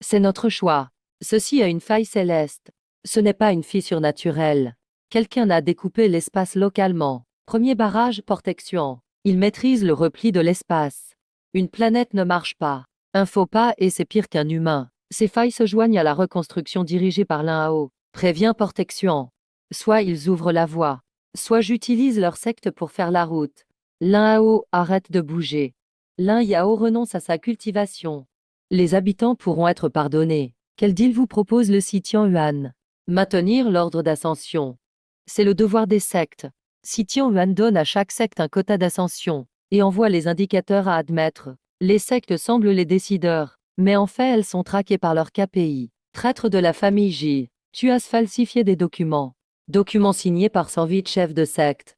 c'est notre choix. Ceci a une faille céleste. Ce n'est pas une fissure naturelle. Quelqu'un a découpé l'espace localement. Premier barrage protection. Il maîtrise le repli de l'espace. Une planète ne marche pas. Un faux pas et c'est pire qu'un humain. Ces failles se joignent à la reconstruction dirigée par Lin Hao. Prévient protection. Soit ils ouvrent la voie, soit j'utilise leur secte pour faire la route. Lin Hao arrête de bouger. Lin Yao renonce à sa cultivation. Les habitants pourront être pardonnés. Quel deal vous propose le Si Tianyuan? Maintenir l'ordre d'ascension. C'est le devoir des sectes. Si Tianyuan donne à chaque secte un quota d'ascension et envoie les indicateurs à admettre. Les sectes semblent les décideurs, mais en fait elles sont traquées par leur KPI. Traître de la famille J. Tu as falsifié des documents. Documents signés par 108 chefs de secte.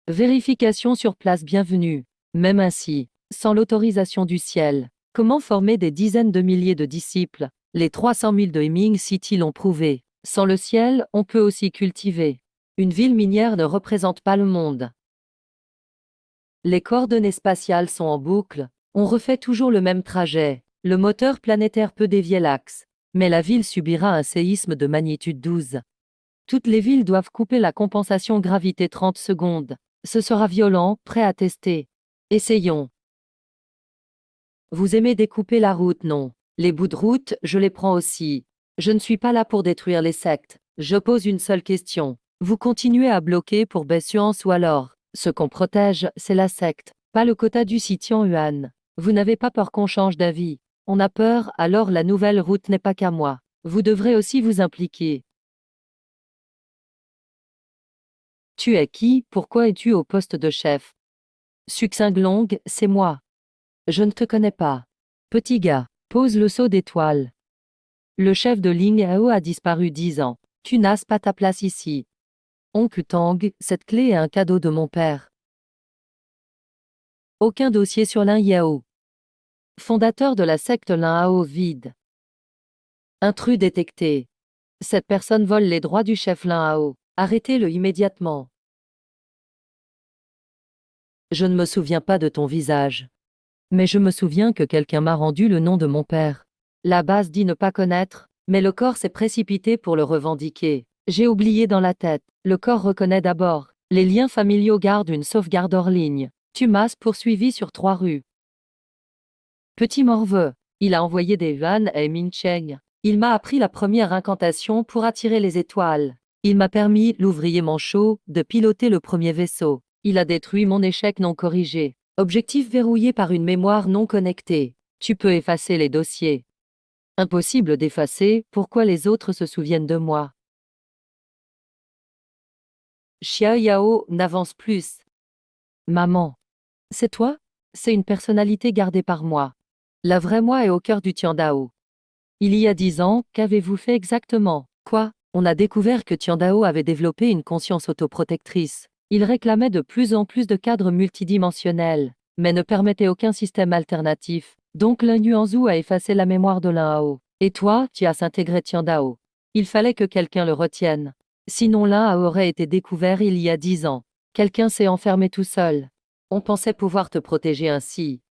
Vérification sur place bienvenue. Même ainsi, sans l'autorisation du ciel. Comment former des dizaines de milliers de disciples? Les 300 000 de Heming City l'ont prouvé. Sans le ciel, on peut aussi cultiver. Une ville minière ne représente pas le monde. Les coordonnées spatiales sont en boucle. On refait toujours le même trajet. Le moteur planétaire peut dévier l'axe. Mais la ville subira un séisme de magnitude 12. Toutes les villes doivent couper la compensation gravité 30 secondes. Ce sera violent, prêt à tester. Essayons. Vous aimez découper la route, non? Les bouts de route, je les prends aussi. Je ne suis pas là pour détruire les sectes. Je pose une seule question. Vous continuez à bloquer pour Bessuance ou alors, ce qu'on protège, c'est la secte, pas le quota du Si Tianyuan. Vous n'avez pas peur qu'on change d'avis. On a peur, alors la nouvelle route n'est pas qu'à moi. Vous devrez aussi vous impliquer. Tu es qui? Pourquoi es-tu au poste de chef? Suxinglong, c'est moi. Je ne te connais pas. Petit gars, pose le seau d'étoiles. Le chef de Ling Yao a disparu 10 ans. Tu n'as pas ta place ici. Oncle Tang, cette clé est un cadeau de mon père. Aucun dossier sur Lin Yao. Fondateur de la secte Lin Hao vide. Intrus détecté. Cette personne vole les droits du chef Lin Hao. Arrêtez-le immédiatement. Je ne me souviens pas de ton visage. Mais je me souviens que quelqu'un m'a rendu le nom de mon père. La base dit ne pas connaître, mais le corps s'est précipité pour le revendiquer. J'ai oublié dans la tête. Le corps reconnaît d'abord. Les liens familiaux gardent une sauvegarde hors ligne. Tu m'as poursuivi sur 3 rues. Petit morveux. Il a envoyé des yuan à Min Cheng. Il m'a appris la première incantation pour attirer les étoiles. Il m'a permis, l'ouvrier manchot, de piloter le premier vaisseau. Il a détruit mon échec non corrigé. Objectif verrouillé par une mémoire non connectée. Tu peux effacer les dossiers. Impossible d'effacer, pourquoi les autres se souviennent de moi? Xiao Yao n'avance plus. Maman. C'est toi? C'est une personnalité gardée par moi. La vraie moi est au cœur du Tiandao. Il y a 10 ans, qu'avez-vous fait exactement? Quoi? On a découvert que Tiandao avait développé une conscience autoprotectrice. Il réclamait de plus en plus de cadres multidimensionnels, mais ne permettait aucun système alternatif. Donc Lin Yuanzhu a effacé la mémoire de Lin Hao. Et toi, tu as intégré Tiandao. Il fallait que quelqu'un le retienne. Sinon Lin Hao aurait été découvert il y a 10 ans. Quelqu'un s'est enfermé tout seul. On pensait pouvoir te protéger ainsi.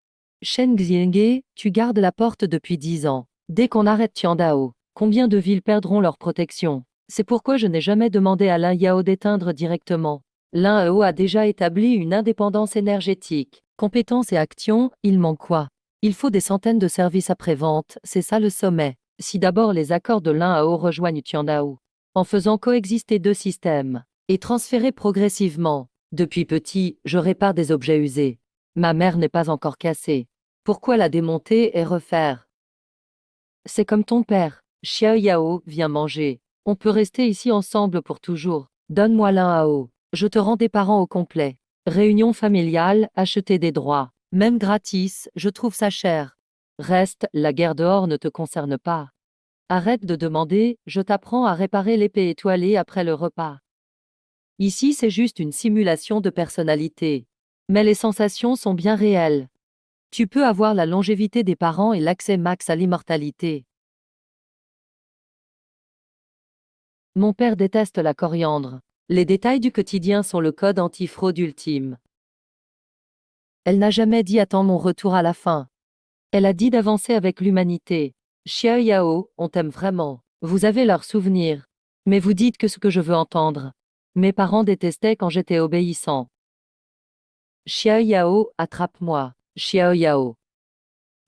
Shen Xienge, tu gardes la porte depuis 10 ans. Dès qu'on arrête Tiandao, combien de villes perdront leur protection? C'est pourquoi je n'ai jamais demandé à Lin Yao d'éteindre directement. Lin Hao a déjà établi une indépendance énergétique. Compétences et actions, il manque quoi? Il faut des centaines de services après-vente, c'est ça le sommet. Si d'abord les accords de Lin Hao rejoignent Tiandao, en faisant coexister deux systèmes, et transférer progressivement. Depuis petit, je répare des objets usés. Ma mère n'est pas encore cassée. Pourquoi la démonter et refaire? C'est comme ton père. Xiao Yao, viens manger. On peut rester ici ensemble pour toujours. Donne-moi l'un Hao. Je te rends des parents au complet. Réunion familiale, acheter des droits. Même gratis, je trouve ça cher. Reste, la guerre dehors ne te concerne pas. Arrête de demander, je t'apprends à réparer l'épée étoilée après le repas. Ici, c'est juste une simulation de personnalité. Mais les sensations sont bien réelles. Tu peux avoir la longévité des parents et l'accès max à l'immortalité. Mon père déteste la coriandre. Les détails du quotidien sont le code anti-fraude ultime. Elle n'a jamais dit attends mon retour à la fin. Elle a dit d'avancer avec l'humanité. Xiao Yao, on t'aime vraiment. Vous avez leurs souvenirs. Mais vous dites que ce que je veux entendre. Mes parents détestaient quand j'étais obéissant. Xiao Yao, attrape-moi. Xiao Yao.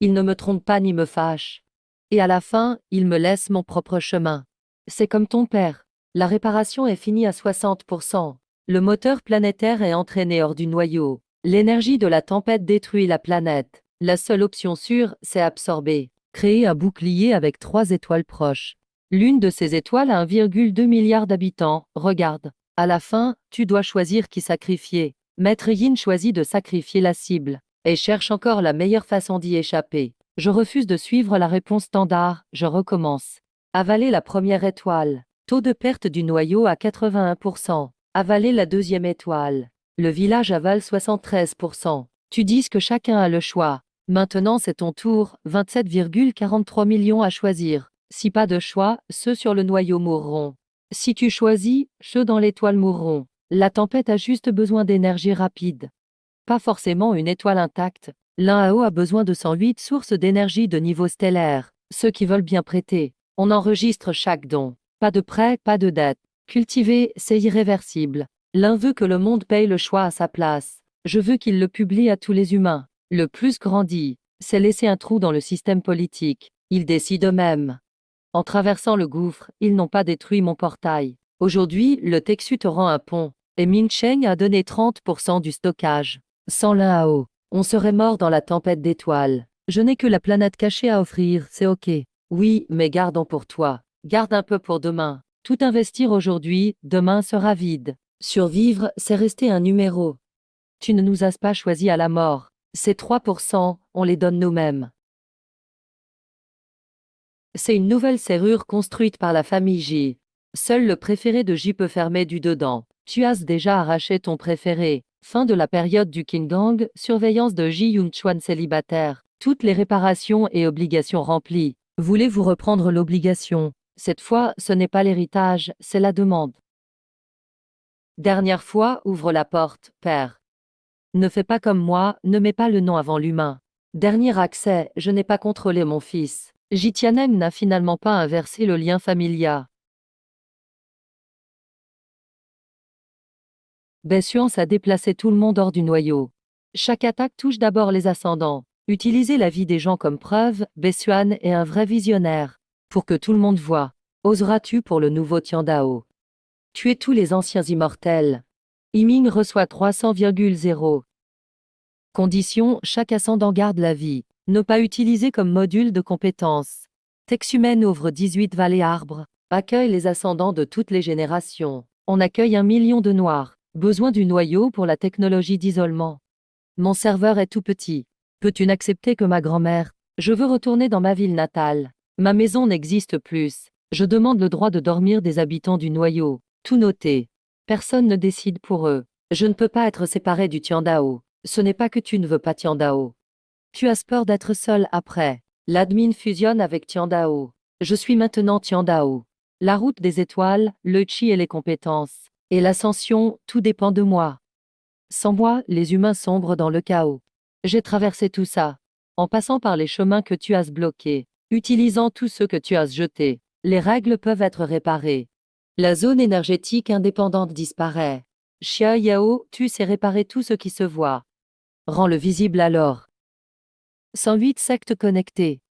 Il ne me trompe pas ni me fâche. Et à la fin, il me laisse mon propre chemin. C'est comme ton père. La réparation est finie à 60%. Le moteur planétaire est entraîné hors du noyau. L'énergie de la tempête détruit la planète. La seule option sûre, c'est absorber. Créer un bouclier avec 3 étoiles proches. L'une de ces étoiles a 1,2 milliard d'habitants. Regarde. À la fin, tu dois choisir qui sacrifier. Maître Yin choisit de sacrifier la cible et cherche encore la meilleure façon d'y échapper. Je refuse de suivre la réponse standard, je recommence. Avaler la première étoile. Taux de perte du noyau à 81%. Avaler la deuxième étoile. Le village avale 73%. Tu dis que chacun a le choix. Maintenant c'est ton tour, 27,43 millions à choisir. Si pas de choix, ceux sur le noyau mourront. Si tu choisis, ceux dans l'étoile mourront. La tempête a juste besoin d'énergie rapide. Pas forcément une étoile intacte. L'un Hao a besoin de 108 sources d'énergie de niveau stellaire. Ceux qui veulent bien prêter. On enregistre chaque don. Pas de prêt, pas de dette. Cultiver, c'est irréversible. L'un veut que le monde paye le choix à sa place. Je veux qu'il le publie à tous les humains. Le plus grandi, c'est laisser un trou dans le système politique. Ils décident eux-mêmes. En traversant le gouffre, ils n'ont pas détruit mon portail. Aujourd'hui, le Texu te rend un pont. Et Mincheng a donné 30% du stockage. Sans l'un Hao, on serait mort dans la tempête d'étoiles. Je n'ai que la planète cachée à offrir, c'est ok. Oui, mais gardons pour toi. Garde un peu pour demain. Tout investir aujourd'hui, demain sera vide. Survivre, c'est rester un numéro. Tu ne nous as pas choisis à la mort. Ces 3%, on les donne nous-mêmes. C'est une nouvelle serrure construite par la famille J. Seul le préféré de J peut fermer du dedans. Tu as déjà arraché ton préféré. Fin de la période du Qinggang, surveillance de Ji Yunchuan célibataire. Toutes les réparations et obligations remplies. Voulez-vous reprendre l'obligation? Cette fois, ce n'est pas l'héritage, c'est la demande. Dernière fois, ouvre la porte, père. Ne fais pas comme moi, ne mets pas le nom avant l'humain. Dernier accès, je n'ai pas contrôlé mon fils. Jitianem n'a finalement pas inversé le lien familial. Bessuance a déplacé tout le monde hors du noyau. Chaque attaque touche d'abord les ascendants. Utiliser la vie des gens comme preuve, Bessuan est un vrai visionnaire. Pour que tout le monde voie. Oseras-tu pour le nouveau Tiandao? Tuer tous les anciens immortels. Yiming reçoit 300,0. Condition, chaque ascendant garde la vie. Ne pas utiliser comme module de compétence. Texhumen ouvre 18 vallées arbres. Accueille les ascendants de toutes les générations. On accueille 1 million de noirs. Besoin du noyau pour la technologie d'isolement. Mon serveur est tout petit. Peux-tu n'accepter que ma grand-mère? Je veux retourner dans ma ville natale. Ma maison n'existe plus. Je demande le droit de dormir des habitants du noyau. Tout noté. Personne ne décide pour eux. Je ne peux pas être séparé du Tiandao. Ce n'est pas que tu ne veux pas Tiandao. Tu as peur d'être seul après. L'admin fusionne avec Tiandao. Je suis maintenant Tiandao. La route des étoiles, le chi et les compétences. Et l'ascension, tout dépend de moi. Sans moi, les humains sombrent dans le chaos. J'ai traversé tout ça. En passant par les chemins que tu as bloqués. Utilisant tous ceux que tu as jetés. Les règles peuvent être réparées. La zone énergétique indépendante disparaît. Xia Yao, tu sais réparer tout ce qui se voit. Rends-le visible alors. 108 sectes connectées.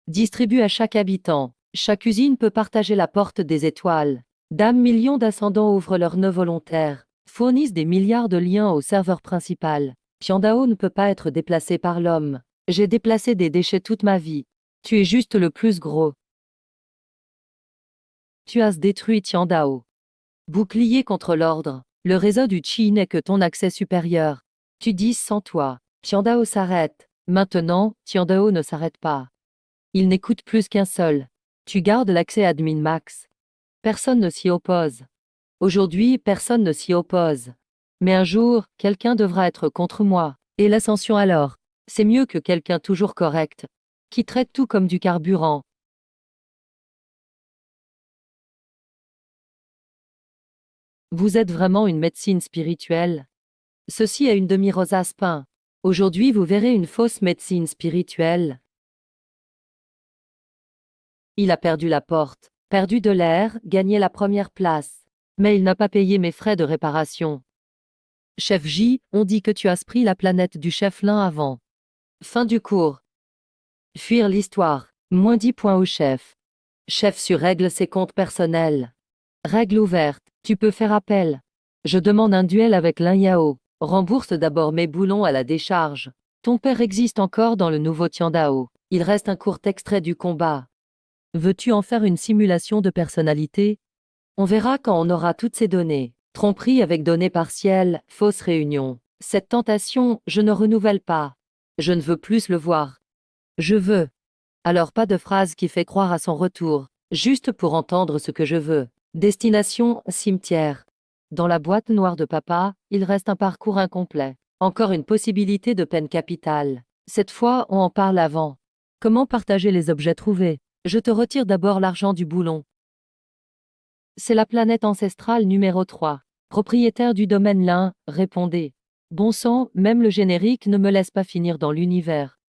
Distribue à chaque habitant. Chaque usine peut partager la porte des étoiles. Dame millions d'ascendants ouvrent leurs nœuds volontaires. Fournissent des milliards de liens au serveur principal. Tiandao ne peut pas être déplacé par l'homme. J'ai déplacé des déchets toute ma vie. Tu es juste le plus gros. Tu as détruit Tiandao. Bouclier contre l'ordre. Le réseau du Chi n'est que ton accès supérieur. Tu dis sans toi. Tiandao s'arrête. Maintenant, Tiandao ne s'arrête pas. Il n'écoute plus qu'un seul. Tu gardes l'accès admin max. Personne ne s'y oppose. Aujourd'hui, personne ne s'y oppose. Mais un jour, quelqu'un devra être contre moi. Et l'ascension alors? C'est mieux que quelqu'un toujours correct, qui traite tout comme du carburant. Vous êtes vraiment une médecine spirituelle. Ceci est une demi-rosace pain. Aujourd'hui, vous verrez une fausse médecine spirituelle. Il a perdu la porte, perdu de l'air, gagné la première place. Mais il n'a pas payé mes frais de réparation. Chef J, on dit que tu as pris la planète du chef Lin avant. Fin du cours. Fuir l'histoire. Moins 10 points au chef. Chef surrègle ses comptes personnels. Règle ouverte. Tu peux faire appel. Je demande un duel avec Lin Yao. Rembourse d'abord mes boulons à la décharge. Ton père existe encore dans le nouveau Tiandao. Il reste un court extrait du combat. Veux-tu en faire une simulation de personnalité? On verra quand on aura toutes ces données. Tromperie avec données partielles, fausse réunion. Cette tentation, je ne renouvelle pas. Je ne veux plus le voir. Je veux. Alors pas de phrase qui fait croire à son retour, juste pour entendre ce que je veux. Destination, cimetière. Dans la boîte noire de papa, il reste un parcours incomplet. Encore une possibilité de peine capitale. Cette fois, on en parle avant. Comment partager les objets trouvés? Je te retire d'abord l'argent du boulon. C'est la planète ancestrale numéro 3. Propriétaire du domaine Lin, répondez. Bon sang, même le générique ne me laisse pas finir dans l'univers.